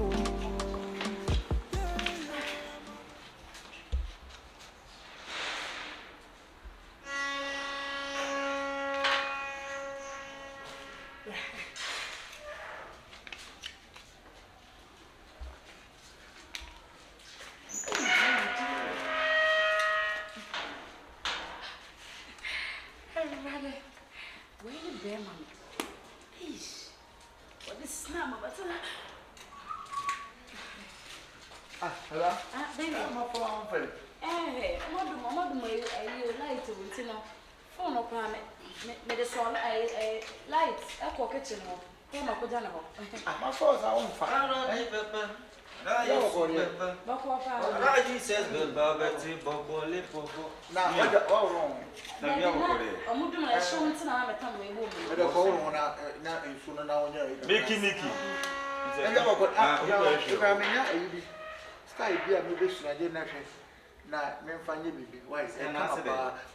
Na memfanye bibi wise and answer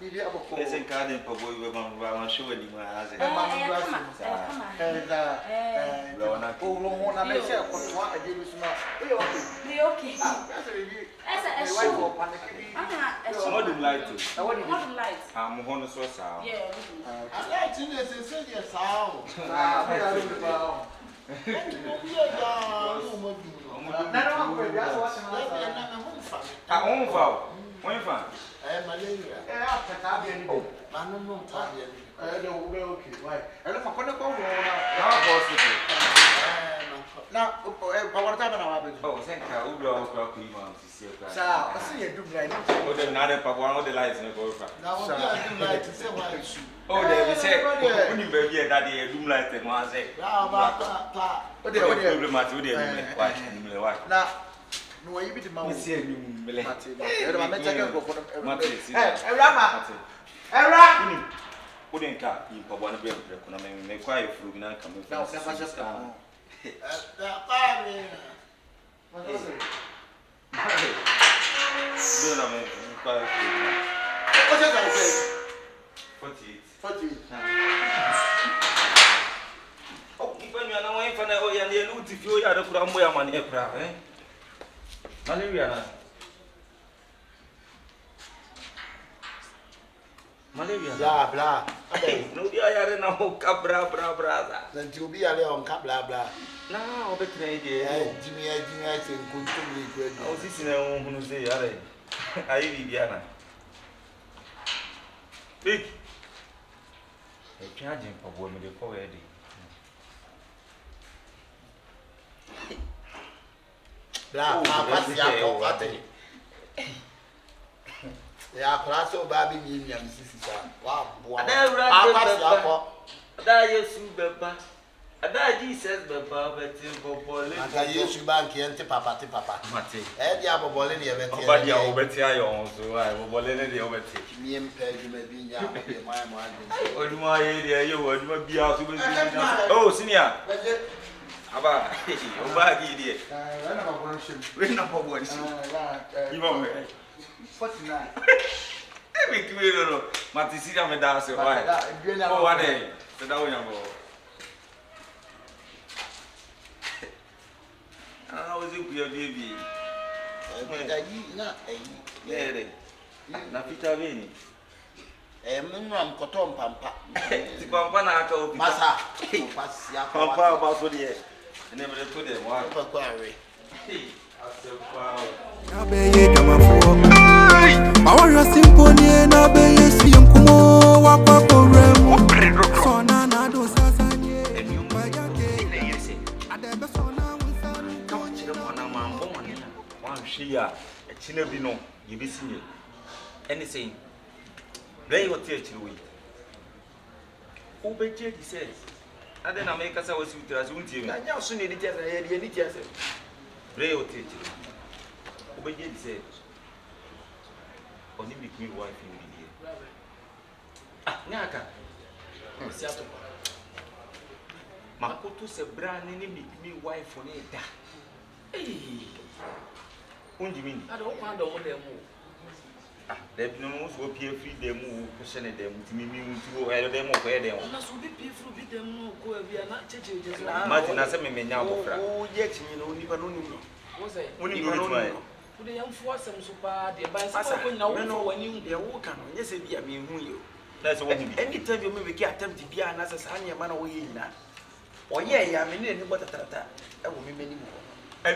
bibi aboko is in garden for boy we man show ni ma aze and oh na me say kotwa ajebi suma we okay that's a review as a show modern light modern light am hono so sa yeah light in is say yes how we are in the bow malaria. Now, power time and our oh, thank you. I see you do right. Oh, the another power, the lights in the go. Now, I like to say why you shoot. Oh, they say, when you baby, daddy, a room light, and one say, what the problem at you? Now, no, you be the man. See you, wouldn't cut you for one bit of economy, make quite fruit and come now. Never just come. What did I say? 48. Oh, even you are not waiting for the oil and the loot if you are the Kuramboya money, eh? Malaria. Malaria. Blah, blah. No, you are in a woka, brother. Then to be a leon, blah, blah. Now, the trade, Jimmy, I think, Kutu. Oh, this is a woman who say, I Viviana. Big. A charging for women already. Blah, yeah, class of baby, and sister. Wow, Jesus, Baba, and I use you bank and papa. And you have a ball in the event. But you are over here, also. I will volunteer the overtake. Me and Peggy may be my mind. Oh, my idea, you would be out. Oh, senior. Aba, o bag idiot. Bring up one. You want me? 49. Every kilo, Matisia me dance. Why? Oh, one day. So that we are. I was kuya baby. Na Nere. Na pita beni. Menwam kotom pampa. Ti pampa na aka obi. Masa. Pasi aka. Pampa ba so de. Ene me to de mo. Papa kware. Asepa. Na be ye dama fo. Ma wa simple ni na be ye si nkumo wa kwa korem. So na do sasa ni. Enu ma ina yese. Ade be so na wonsa. Ka wa chire mo na ma mbo mo na. Wa hwe ya. E chine bi no. Ye bi sinye. Anything. Play what you do. Obeje he says. And then America say was you as won't you. Na nya so ne di tia say ye di tia say. Play what you do. Obeje he says. Only make me wife in here. Ah, nyaka. Si ato. Makoto se bra ni make me wife for ne da. Eh. Unji mini. Ado kwa ndo mo dem o. There no so pay free them who question them to me to go them or where them. Na so be pay free be dem no ko e bia na cheche je so. Martin na say me nya abofra. O je chi no nipa no ni no. Wo say. Oni go to my. Wo de yam fo asem so pa de ba say ko nya wo fo wani hu de wo ka no nye se bia me hu yo. That's what we Anytime you make attempt bia na say sa anya ma na wo ye nyina. Oye ya me ne ni botatarata e wo me mani mo.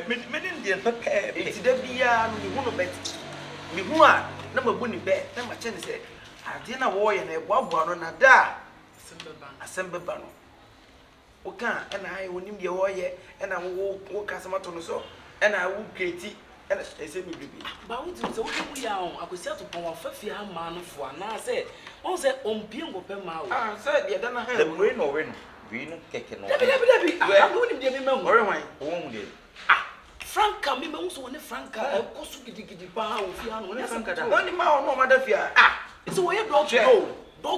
me didn't dey prepare. Enti da bia no ni hu no bet. Me hu a na mabu ni be na ma che ne se ade na wo ye na eboaboa no na da asembeba no wo ka e na ayi wonim de wo ye e na wo ka samato no so e na wo kreti e na ese mi bibi ba wo tin se wo mu ya on akosi atopon wa fafia ma no fo na se on se on pie ngope ma wo se de da na ha The brain no we no keke no. Dabi we wonim de me ma mu Ore wan wo mu de. Franka me so woni Franka e kosu gidigidi pa wo fi anu woni Franka da. woni ma no ma da fia so we door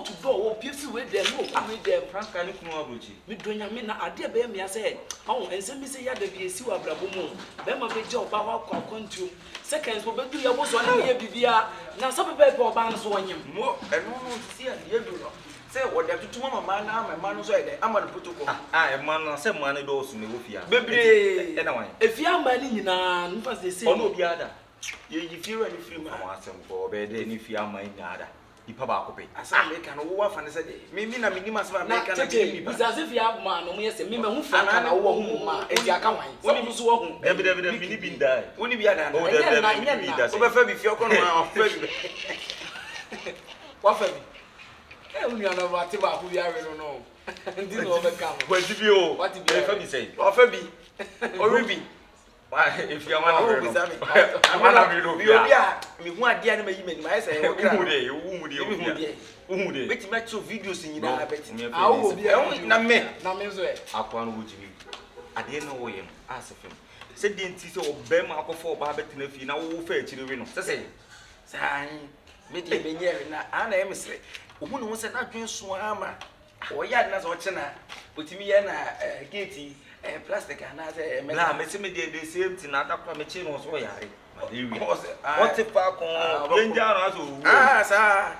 to door wo piesi we dem no we dem Franka ni kunu abrochi. me do Nyame na ade be me say awon ensem bi say ya da bi esi wa brabo mu be ma be je oba wa kwa kontu seconds wo be du ya wo so na ye bibia na so be be oba no so wonyem Mo eno no si ade ye du no. say wo da tutu mama na mama no so e de ama no protocol E man na se man do so ne wo fia. bebre E na wan. efi ama ni nyina nfa se Ono bi ada. ye yi fi wa ni free ma Awon asem ko be de ni fia man nya ada. Ipa ba ko pe. asa America no wo wa fa ne se de me na me ni ma se America na tete bizaze fi ama no mo yese me hu Franka na wo hu ma e di aka wan woni so wo hu Dabi mi ni bi ndai. woni bi ada na Oh, dabi mi bi da. o be fa bi fi okon ma o fa bi wa fa bi e uni ana ba te ba ku ya we no ndi no be ka Kwa jibi o. What be? E fa bi say. o fa bi o ri bi If you are o bi sa mi amana bi no bi obi a me hu ade na mayi mani ma yesa e wo kra Umu de. Umu de. beti ma cho videos nyina beti a wo bi na me na me so e Akwa no wujimi. Ade na wo ye no asefem. Se de nti se obema akofo oba betena fi na wo fa akire we no. sese sai me di be nyere na ana em sere ohu no se na dwen so ama o ya na so chena otimi ye na gate plastic na se me Na me se me de same thing na adakwa me chi no so yare. Madewi. Ose, What if I kon yenja no aso. sa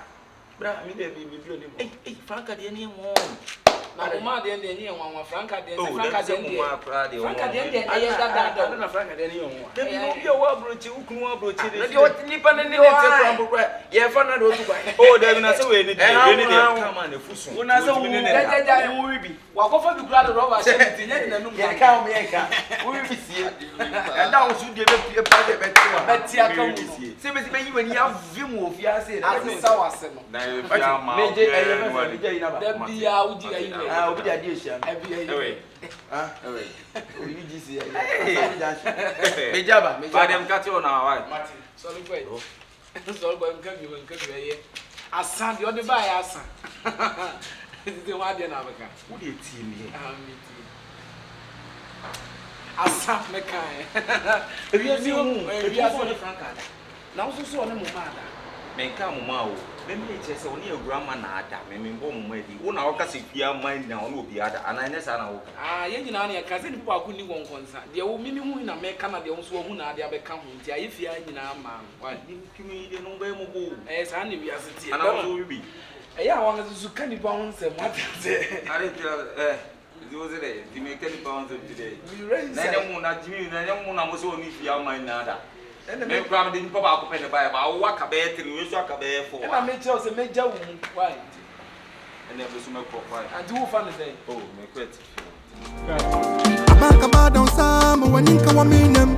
bra mi de bi oni Franka de ni mo na o ma de ni enwa Franka de Oh, Franka de mo akra de. Franka de e da na Franka de ni on Dem no bi o abrochi ukunu abrochi de. na de o nipa na ni te krambo kwa ye fa na de o tu kwa Oh, dem na se we ni de. We ni de come on efusu. una se wo ja wo wi bi wa ko fa bi kura de roba she ti nya ni na num ye ka o ye ka wo bi sie e da o su de be pie pa de be ti wa beti aka mu se be be yi wani avim wo fi ase na asisa wase no Na e fi ama. meje eye fe fe je ina ba da bia udi ayi we obi da di ehia abi ayi Ewe. ewe o yi ji si mejaba Ba dem kati o na wa. Martin sorry boy sorry boy nka bi ye asan de ode ba ya asan de wa de na beka Wo de ti mi. asan me kan ebi si hu ebi asan Franka na wo so ne mo ma da Me nka mo ma o. Me me che se oni agura ma na ada. Me mbo mo ma di. Wo na wo ka se fia man na ono obi ada. Ana ne sa na wo. ye nyina na ka se ni papa ku ni won konsa de wo mimi hu na me ka na de wo so hu na de abeka hu nti aye fia nyina ma wa Ni kimi de no ba mo bo. sa na wi ase ti Ana wo so wi bi. ya wa nga su ka ni ba hu se mo ate Are ti was it? You make 10 pounds today. You raise Jimmy, I was only if you are my nada. And the main problem didn't pop up in the Bible. I'll walk a bed and you walk a bed for. And I made you a major woman quiet. And never so much quiet. I do fun today. Oh, make it. Abaka don sam when you come in them.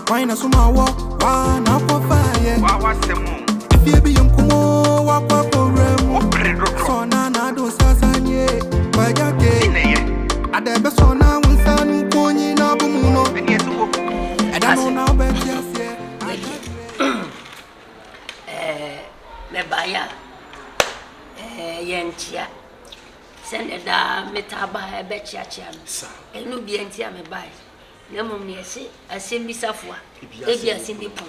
Why na suma walk? Why na for fire? What's the moon? If you be unkumo walk for rem. So na do sasanye. Wajake. Ade be so na unsan konyi na bumuno. I don't know about yes. Mebaya. Yentia. Senator Metaba Betchia. And no be entia me buy. No mum yesi, a simbi safwa. Ebia simbi pon.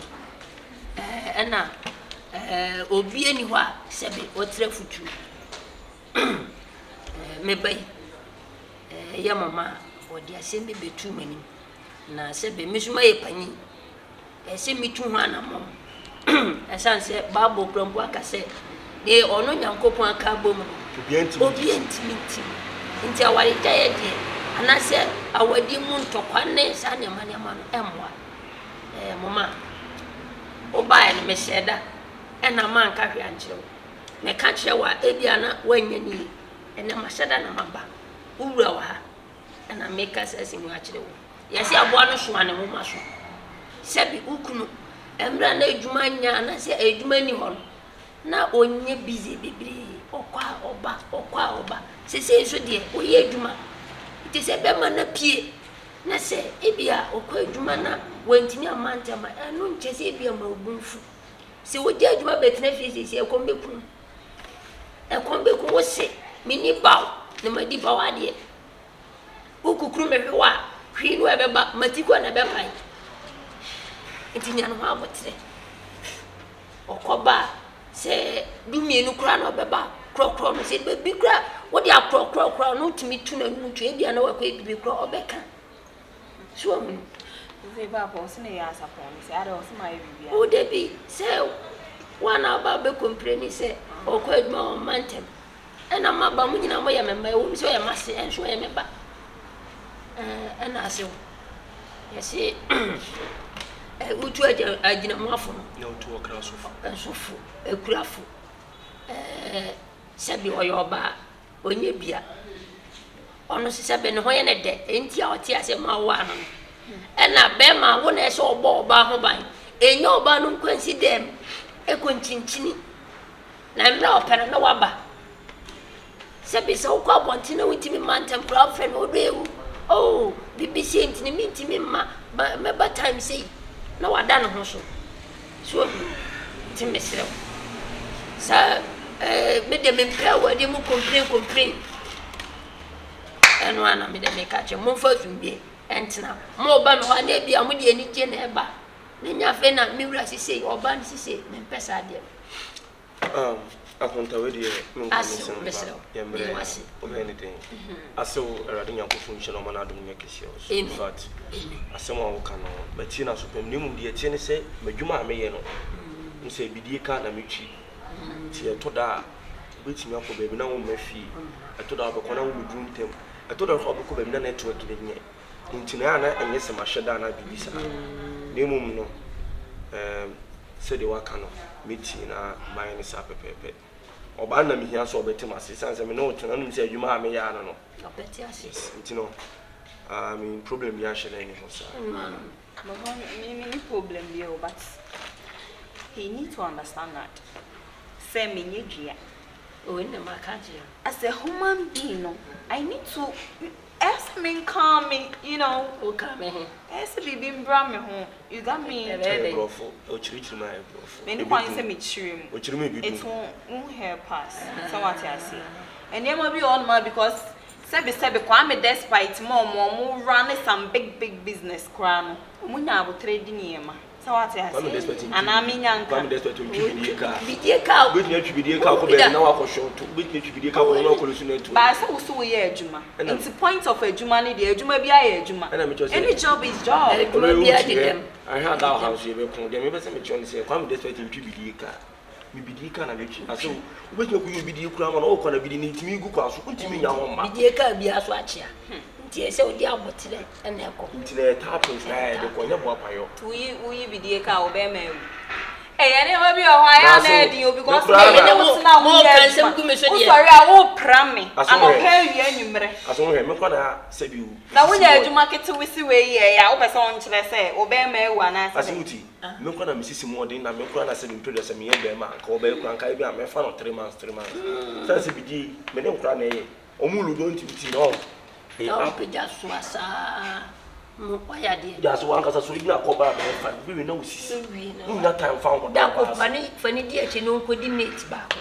Ena obi eniwa sebe otre futu. Me buy. Ya mama odi asembi betu mani. Na sebe misuma ye pani. Ese mitu ho anamo. Esan se babo krampo akase. De ono nyankopon aka bom. Obi entimi. Nti awari jaye de. Anase awadi mu ntokwa ne sa ne mane ma no emwa. Mama. Oba ene me sheda. Ena man ka hwe ankyerɛ. Me ka kyerɛ wa ebia na wanya ni. Ena ma sheda na maba. Uwura wa ha. Ena me ka sɛ mu akyerɛ wo. Yesi aboa no so ane mo ma so. Sebi ukunu emra na edwuma nya na se edwuma ni ho na onye busy bibiri okwa oba sese so de oye edwuma ite se be ma na pie na se ebia okwa edwuma na wantimi amanta ma anu nche se ebia ma obunfu se wodi edwuma betina fie se ekombeku wo se mini baw na madi baw ade ukukuru mehwa hwi no ebeba matiko na bepai etinya no abotre okoba se dumienu kura no beba krokro no se be kura wodi akrokro no tumi tu na nu tu ebia na wakwa ebibi kura obeka so mu ze ba bo se ne ya sapon se are o se ma ebibia o debi se wana ba be complain se okwa eduma o mantem ena maba mu nyina mo ya memba e wo so ya mase enso ya meba ena ase yesi utu agina mwafo no utu okra sofu sofu ekurafo sebi oyoba onye bia ono sebe ne hoye ne de enti a oti ase ma wo ano ena be ma wo na ese oba ho ban enye oba no kwansi dem ekonchinchin na mra opere na waba sebi se ukwa bonti na witimi mantem prophet no odewu oh BBC enti ni mitimi ma meba time say na wada no ho so ti mesrew sa me de me pɛ wadi mu complain eno ana me de me ka che mo fa zumbie entina mo ba me wa na bia mo de ani je na eba na nya fe na me wura sisi oba ni sisi me pesa de akonta we de me ko mesrew ya mre o be anything aso erade nyankofo nhyɛ no ma na adom nya kesi o in fact asɛm a wo ka no bati na so pem ni mu de tie ne sɛ madwuma a meyɛ no nse bidie ka na metwi tie to da betimi akɔ baabi na wo mafi eto da obekɔ na wo medru ntem eto da obekɔ baabi na network de nye ntina na enye sɛ mahweda na bibisa ne mum no sɛ de waka no meti na man ne sa pepepe oba na mihia so obetem ase sanse me no tena no sɛ adwuma a me ya no obeti ase ntino I mean problem bi a hye na ni ho sa me problem bi o but he need to understand that say me nyedua o in the market as a human being no I need to ask me calm me you know woka me as bibi mbra me ho you got me brofo o chirichiri ma brofo me ni kwan say me chirim o chirimi bibi it won't help us so what I say and there might be on my because sebe kwa me despite mo run some big business kwa no munya abo trading yema so what I say ana me nyanka kwa me despite bidie ka bidie bidie ka ko be na wa ko show to bidie ka ko na ko lusu netu ba say wo so ye adwuma it's point of adwuma ne de adwuma bi aye adwuma any job is job adwuma bi ade dem I had that house you be kon dem be say me chon say kwa me despite bidie ka bidi ka na betwi aso wo betwe ku bidi kura ma na wo kwana bidi ni timi gu kwa so ntimi nya ho ma bidi ka bi aso achia nti ese odi abotere na ekọ nti na tapos na e de ko nya bo apayo uyi bidi ka wo be ma ene obi o wa ya na di o because ene wo na wo ya nsem ku me so de sorry a wo pram me ano ka wi anwumre aso he me kwana sebiu na wo nya adwuma kete wisi we ye ya wo pese on kire se wo be ma ewu ana se asimuti me kwana misisi mo odin na me kwana se ntwe se me ye be ma ka wo be kwana ka bi a me fa no 3 months sense bidi me ne kwana na ye omulu don't biti no na peja so asa mo kwaya de ja so wanka so ina ko ba me fa bi na usisi na time fa ko da ko fani di eche no coordinate ba ko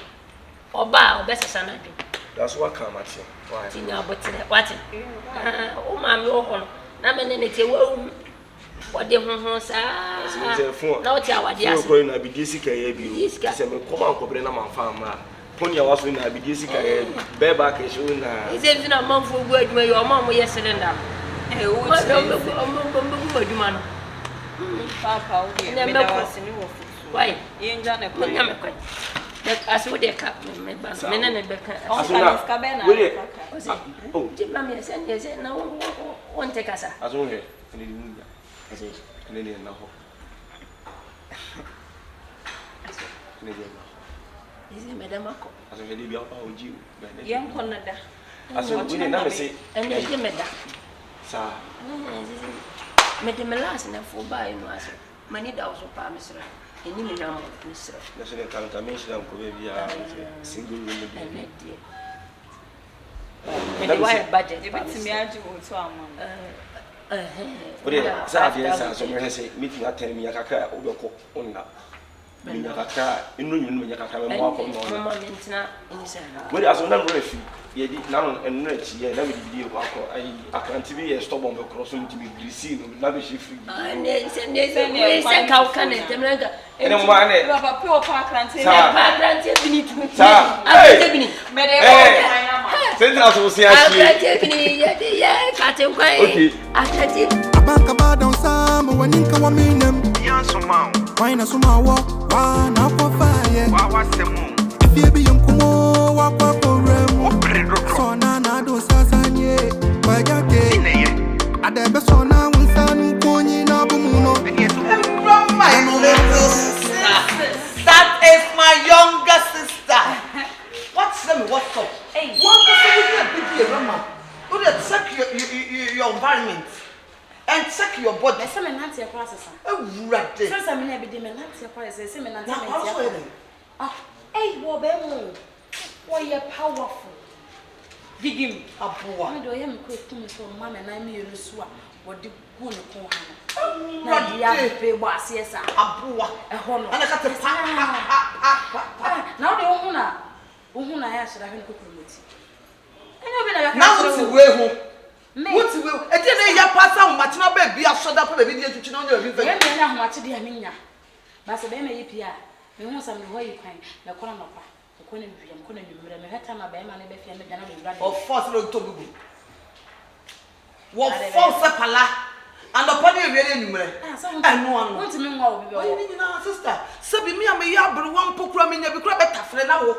oba obesesa na de ja so waka mate why tinya abotere wate o ma me o hono na me ne te wo de ho sa na o ti awade ase ko na bidi sika ye bi se me ko ma ko bre na man fa ma ponya waso na bidi sika ye be ba ka sho na ise bi na manfo gu adwuma ye o ma mo ye cylinder o ti no papa o ye me da wasini wo futu why ye nja na ko nya me ko aso de ka me ba me ne be ka aso na ska be na oh ti ba me se na won te kasa aso he ni ni munya aso ni na ho ni ni ise madam ako aso he bi apa oji ye nko na da aso ni na me se ene je meda sa me de melas na fo ba inu aso mani da so pa misra eni me na mo misra na se kan ta me shida ko be bia single room be ene die me de why budget e bitimi aji wo to amon ore sa afia sa so me se meeting attend me yakaka obeko onna me yakaka inu nyunu me yakaka me mo akọ no mama mentina inisa ore aso na ngore fi ye di na no enu na chi ye na me di ko akọ ai akanti bi ye stop on be cross on ti be grisi no na be shi free ne se ka ukane temnanga ene mo ma ne papa pe o pa akrante pa akrante bini tu sa akrante bini me de o na ma sentra so si achi akrante bini ye ka te kwai okay akrante Abanka ba don sam waninka wa minem Yansoma why na suma wo wa na ko fire wa wasemu if you be yonkumo wa kwa korem opredro so na do sasanye ba jake neye ade be so na wonsanu konyi na bumuno From my little sister. That is my younger sister. What's name? What's up? Hey. What is a big Rama? You check your environment and check your body. Ese me nanti ya kwa sasa. Ready. Sasa me na bi de me nanti ya kwa ese me nanti Now, me also, ya. Ah, eh wo be mo. Wo ye powerful. Digim. Abuwa. Me do ye me ko tumi so ma me na me yenu so a wo de gu ne ko ha. Na dia be bo ase sa. Abuwa. E ho no. Ana ka te pa. Na wo de wo hu na ya shira he ko promoti. Ene obi na ya ka. Now what's the way home? Me. What's the way? E dey na ya pasa o matina ba bia so da pa ba bi di etwitwi na o nya bi Ye me na ho ache de amenya. Ba se be me yi pia. Me hu sam me ho yi kwan. Me kono no pa. Ko ne bia me kono nwumre me hata ma ba ma na be fia me dana be wura. Of course no to gugu. Wo force pala. And upon you really numere. I know one. Want me nwa obi be. Oh, you know, sister. Sabi me am ya bru one pokura me nya bi kura beta fre na wo.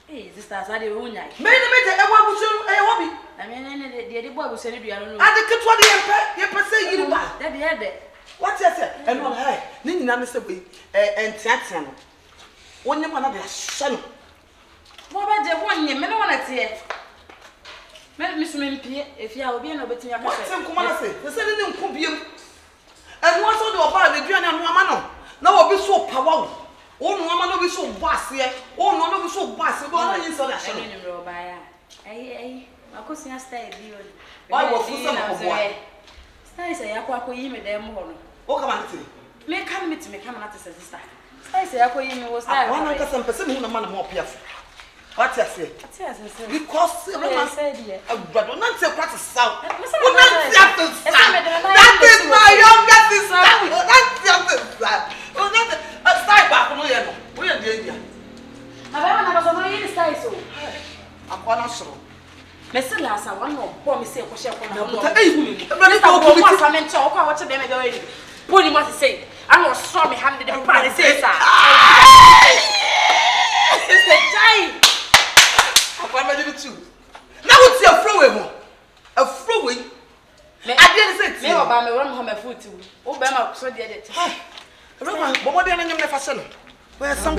Eh, sister, sa de wo nyai. Me ni me je e wa busu e wo bi. Na me ne de bo abuso ne dua no. Ade ketwa de ye pese yiri ba. De. What you say? And what hey, ni nyina me se bi entiatia no. Wonye ma na de hye no. Wo ba je wonye me ne wona tie. Me so me mpie efia obi na obetimi aka What se. say kuma na se? Se ni nku biem. And what so de oba de dua na no ama no. Na wo bi so pawa wo. Wo no ama no bi so boss ye. Wo no bi so boss. Go na yin so da hye. Ni mro ba ya. Ai. Makosia style bi o. Why wo fusa na ko boa? Style say yakwa yi me dem ho no. O kama nti. Me kan meet me kama na te sister. Style say yakwa yi me wo style. Wana ka sem pese me hu na ma na mo piafo. What you say? Ati asense. Because I said here. Brother, not say what is sound. That is my younger sister. That's your sister. Oh, not a style back on you. We are the Aba na baso no yi style so. Akwana so. Me se la sa wan no bo me se ko she ko na. Hey, Brother, ko mo sa men che o ko wa che be me do yi. Put him what say. I was saw me hand the party say sir. did it too. Now what's your Afro? Afro? I didn't say, I'm going home a foot too. Oh, Bama, so did it. Roma, but what did I name the facility? Where some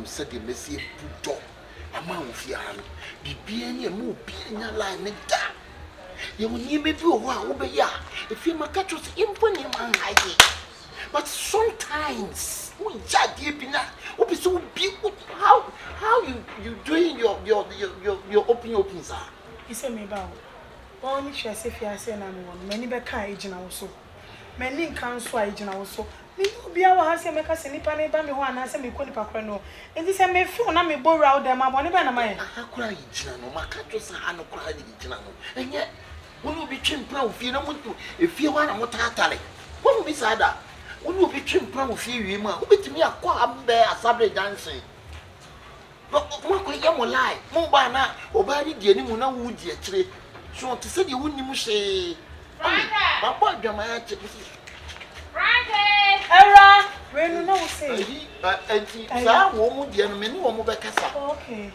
said the Messi put a man of Yan, be being a move, being a line and that. You will need me do a while over ya if you make catch us in when you man like it. But sometimes we just deep enough. What is so beautiful? How you doing your open sir? He said me about. Only she say if you say na me one. Many be kan agent also. Many kan so agent also. Me obi a wa ha say make say nipa na ba me ho ana say me ko nipa kra no. Enti say me feel na me bo round dem abone be na maye. Akura agent no maka to say ha no kra agent no. Enye wonu bi twempra ofie na muntu efie wa na motatale. Wonu bi sada. Wonu bi twempra ofie wi mu a obetimi akwa ambe asabre dancing. Mo ko ye mo lie. Mo ba na oba ri die ni mu na wu die kire. So to say the wunni mu she. Ba ba dwama ya che. Frankie! Era! We no know say. Enti sa wo mu die no me ni wo mu be kasa. Okay.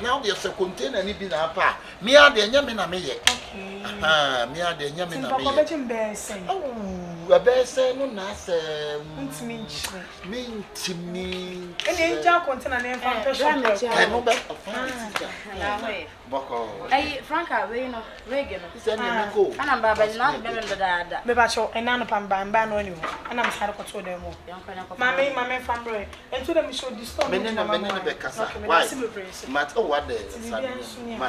Now there's a container ni bi na pa. Me a de nyame na me ye. Okay. Me a de nyame na me ye. Papa be jim be say. Oh, be say no na say. Ntimi nchi. Me ntimi. Ene nja container na enfam pressure. Kai no be. Na we. Boko. Hey, Franka, we no, we ge no. Say na me go. Ana baba na be be da. Me ba cho ena no pamba mba no ani ho. Ana me sare ko to dem ho. Mama fam bro. Ento dem show the store. Me na be kasa. Why? Mat oh what the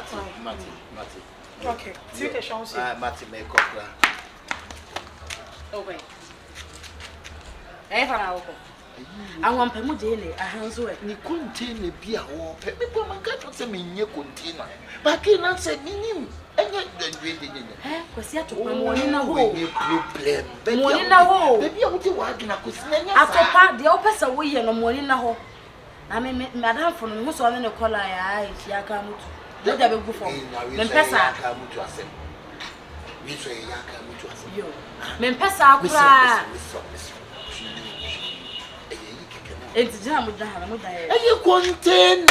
Mati. Okay. See the chance. Mati me kokra. Oh wait. Eh fana woko. Awon pe mu je le ahanzo e. Ni container bi a wo pe. Me po man ka to say me nye container. Ba ke na say minim. Enye dwe. Kwasi atokwa mo ni na ho. Any problem. Mo ni na ho. Baby a wuti wa aduna kwasi na nya. Atopa de o pesa wo ye no mo ni na ho. Na me madam fo no so ne kola ya ya ka mutu. Mo ja be gu fo. Me pesa ka mutu asem. We so ya ka mutu asem. Yo. Me pesa akura. Enti jina mo da ha mo da ye. Any container.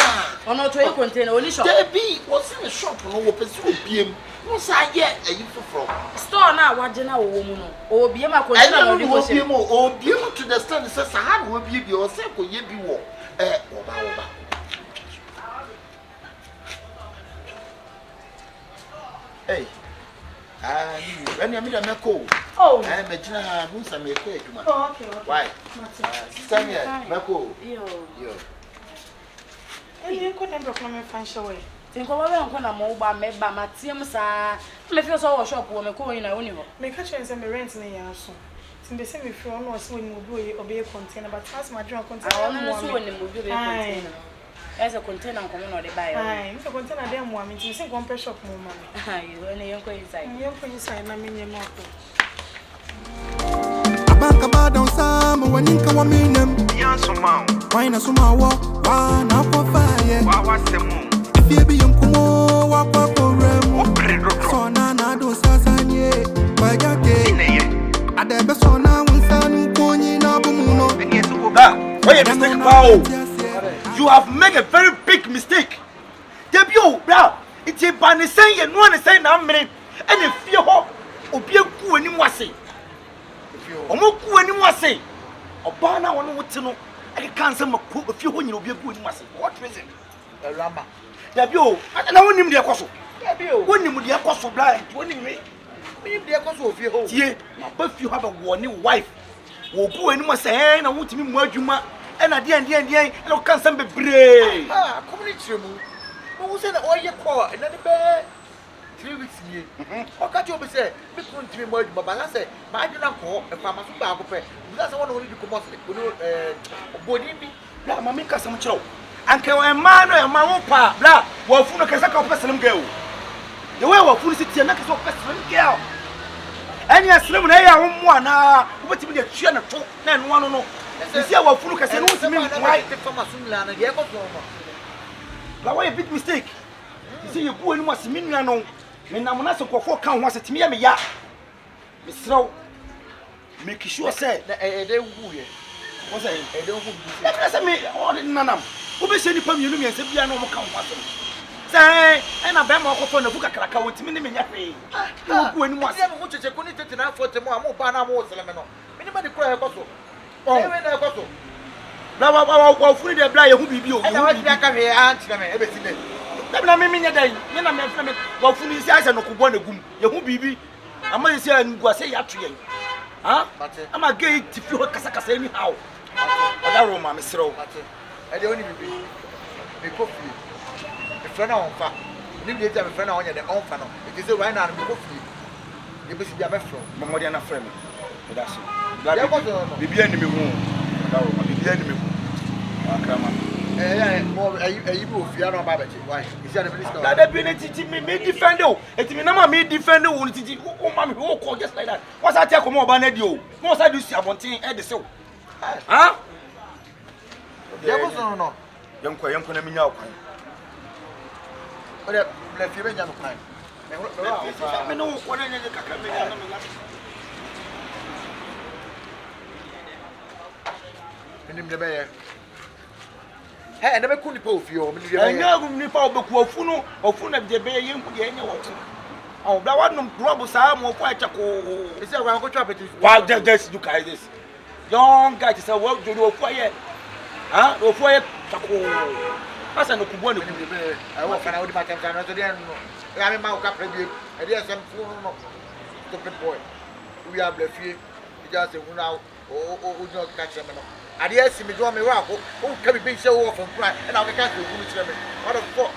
Ono to e container oni shop. Debi what's in the shop no wo pese obiem. No say ye ayi foforo. Store na waje na wo mu no. Obiem container no di wo se. Obiem to the stand say saha no obie bi o say ko ye bi wo. Oba. Hey. When you meet a meko. Oh. Me jina ha bu sa me ko aduma. Oh, okay. Why? Stand here, meko. Yo. Ene ko dem block na me fan show e. Tinko wa we na mo ba me ba matiem sa. Me feel so wo shop wo me ko yin na woni ho. Me catch you say me rent na ya so. Timbe say me free on no so ni mo bi obe container but as my drink container. I want to so ni mo bi obe container. As a container nkomo no de buy. Ai, me container dem mo am tin say go press shop mo mama. Ai, ene yenko inside. Yenko inside na me nyem ako. Abanka ba don sam waninka wa minem. Yansuma. Why na suma wo? Wa na kwa fire. Wa semu. If be yankumo wa kwa porem. So na do sasanye. Wa jake. Adebe so na winsanu konyi na bumuno. Why you mistake pao? You have made a very big mistake. Debut, bro. It's a banner saying you know say na mre. And if you hope obi ku ani wase. Omo ku ani wase. Oba na won wote no. I can't say maku if you ho nyina obi ku ani wase. What reason? Rama. Debut, na wonim de ekoso. Debut. Wonim de ekoso bra. Wonim me. Me de ekoso ofie ho. Tie, ma if you have a warning wife. Wo ku ani wase na wotimi mu adwuma. And at the end, you can't send me brave. Community. Who said all your call and then the bed 3 weeks here. What can't you say? We couldn't be more, but I said, my uncle, a farmer's back. That's one only you come off. Body me, Mamma, some chow. And can a man or a man, blah, well, Funa can suck up a slim girl. The way of Funa city and knock us off a slim girl. And you're slim, I am one, what to be a chin of 2 and 1 no. You see our Funa can say, no, to me, right? But why a big mistake? You see, you go and must mean, I know. When I'm not so for count was it me, ya. Miss Row. make sure say they who ye. What's that? I don't who. That's me. All in nanam. Who be say ni pam yenu me say bia no mo kan kwaso. Say, and a bema ko na buka kraka wotimi ni menya hwe. Ku ani mo ase. Mo checheko ni tete na afo temo amu ba na mo seleme no. Me ni ma de kura e kwaso. Say we na e kwaso. Bla wa funi de bla ye hu bibi o. E na wa ti aka hwe anti na me e be ti de. Na me menya dai. Me na me fna me wa funi si ase no kubo na gum. Ye hu bibi. Ama si anu ase ya to yen. Ha? Ama gay ti fi ho kasa kasa ni how. Oda Roma me sero. E de oni bibi. Me kofi. Me frena on fa. Ni bi dey me frena on ye de on fa no. It is right now me kofi. Ye be si bia me fro. Mo de na frena. Me da so. Ya ko so. Bibi ani me hu. Oda Roma bibi ani me hu. Akrama. Mo ayi bi ofia no ba beche. Why? Is there the minister? That be na titi me defend o. Eti me na ma me defend o titi. O ma me o call just like that. What's that take come oba na di o. Mo say do si abontin e de se o. Ha? Ya ko so no. Yenko na me nya okwan. O de le fi be nya no kwan. Me no ko na nya kaka me nya no me la. Minim de be ye. Hey, never could po fio. I know ni pa obeku ofu na de be ye nku de nya wo. Oh, bla wa no grobo sa mo kwa chako. Is there one go trap it? Wow, just look at this. Young guy say what do ofu ye? Ah, ofu ye chako. Asa no kubo ne ku de be. I work and I would matter no to dem no. I am ma ka preview. I dey some no. Stupid boy. We are blefie. You just say who now o no catch them no. I dey see me do me wa go. O ka be show off from pride and I can't do who to me. What the fuck?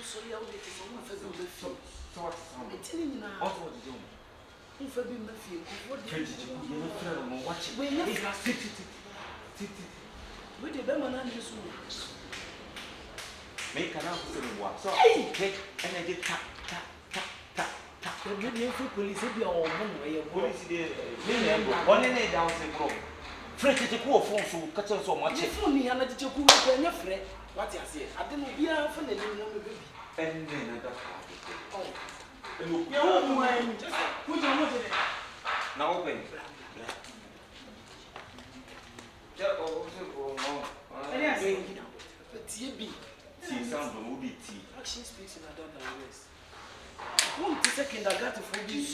Sorry, I will get someone for the film. So what's I'm telling you now. What was doing? If I be my film, what did you know? Watch it. We never sit. We did them on this one. Make an answer in what? So, hey, and I did tap. The good police be on one police there. One in a down the road. French to go phone so catch us so much. If only I let you go with your friend. What I say? I didn't hear from the baby. And then I got oh. Now open. Tea sound will be tea. Action speaks in another ways. One second, I got to forgive you.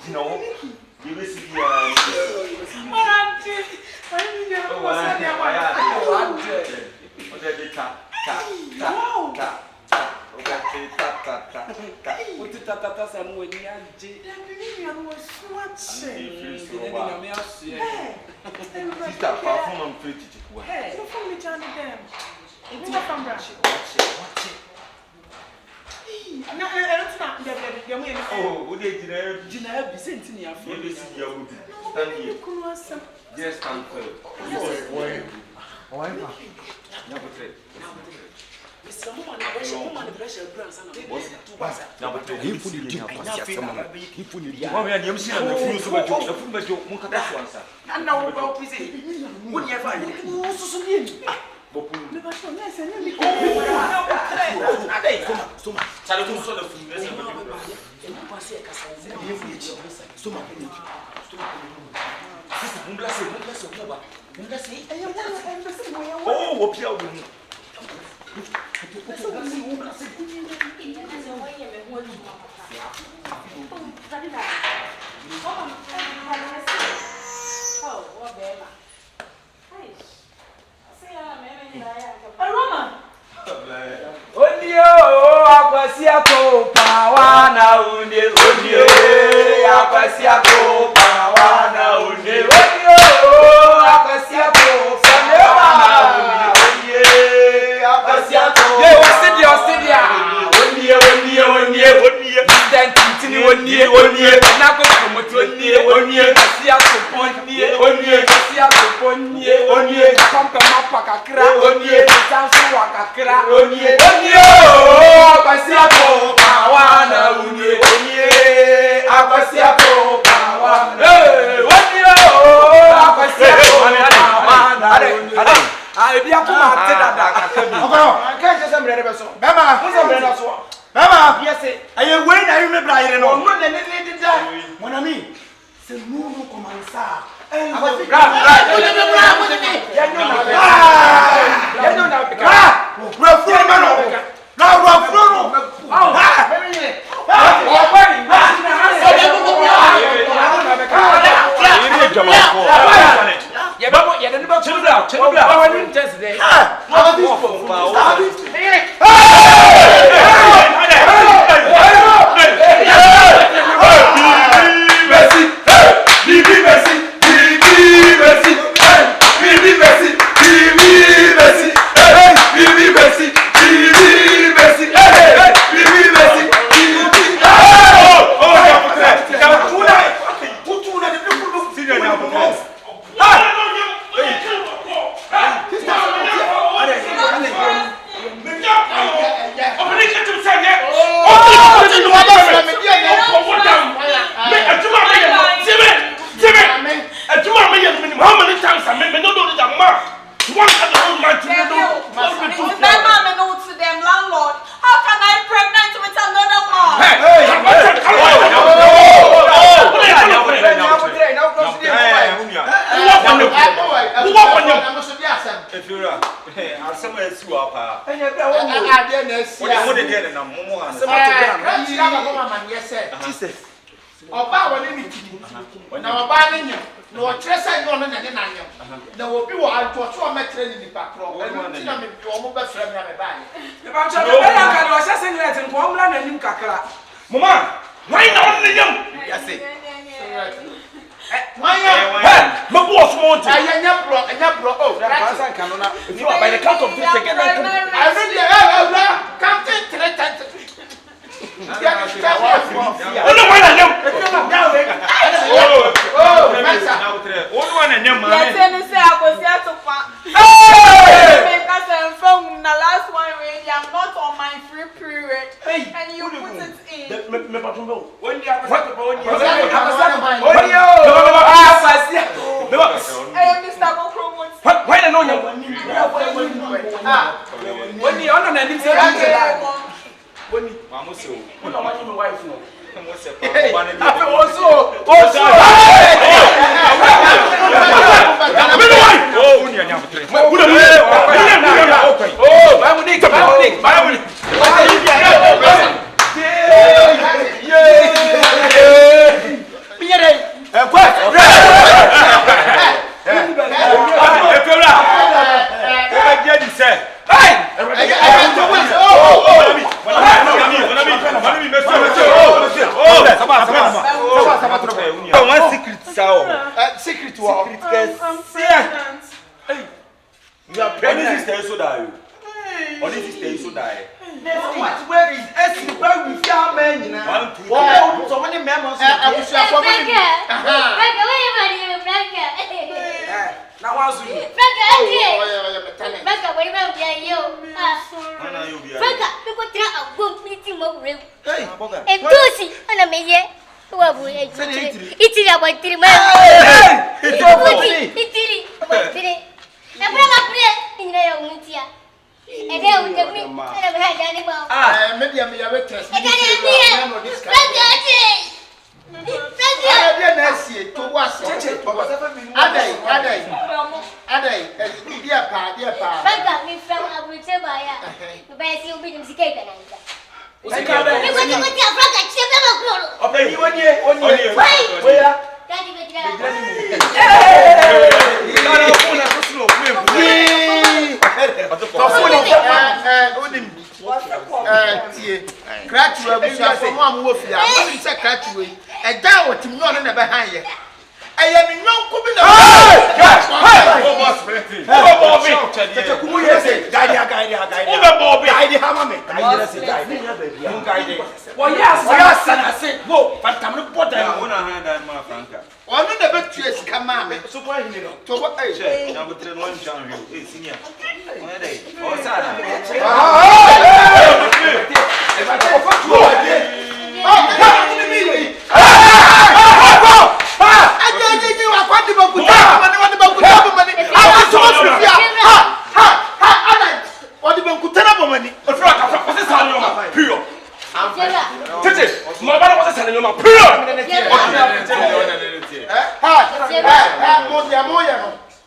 You know, you will see oh, Jina be sent in your phone. Just stand for it. Mama, yes, I am waiting. I remember I don't know. Mon ami, c'est nous comme ça.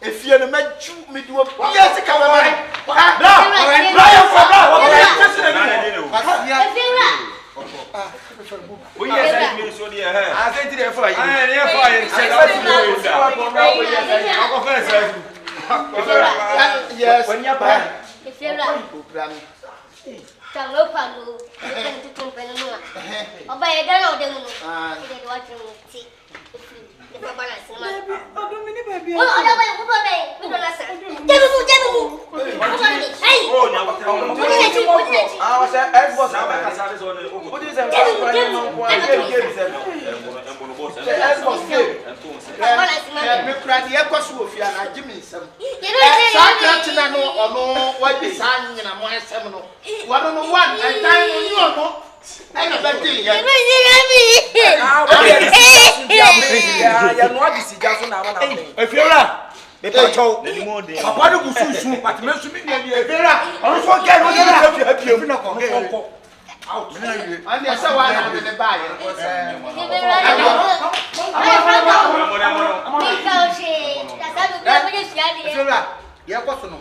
If you're a man, me do a yes, come on. Yes, when you're back. If you're not, Talo Palo, to Penua. Or by a gun or the moon. What you see. If I'm if you're not, Papa do susu, but me so me dey vera. I so get no get you no go get. Out. And dey say why na dey buy. Ya ko so no.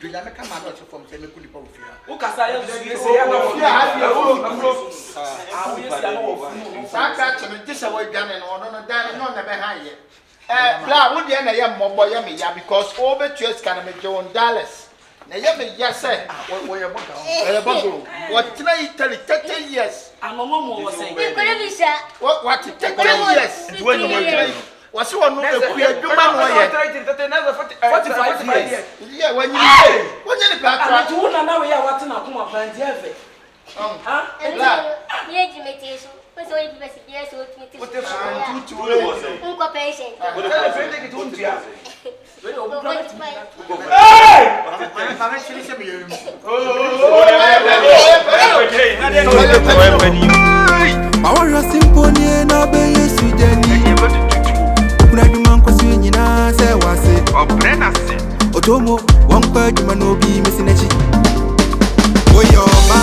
Do ya make am not from say me kuli pa ofia. O kasa ya say ya na ofia. Saka chime dey say we dane no no dane no na be ha ye. Bla, what the end I am more yummy, because over to us can make John Dallas. Now, yes, sir. What can I tell you? 30 years. I'm a mom was saying, what 30 years? When you what's one of the queer never 45 years. Yeah, when you back, I do not know what's in a come up and have Otomo, one part, you no be missing a cheek. Oh, your ma,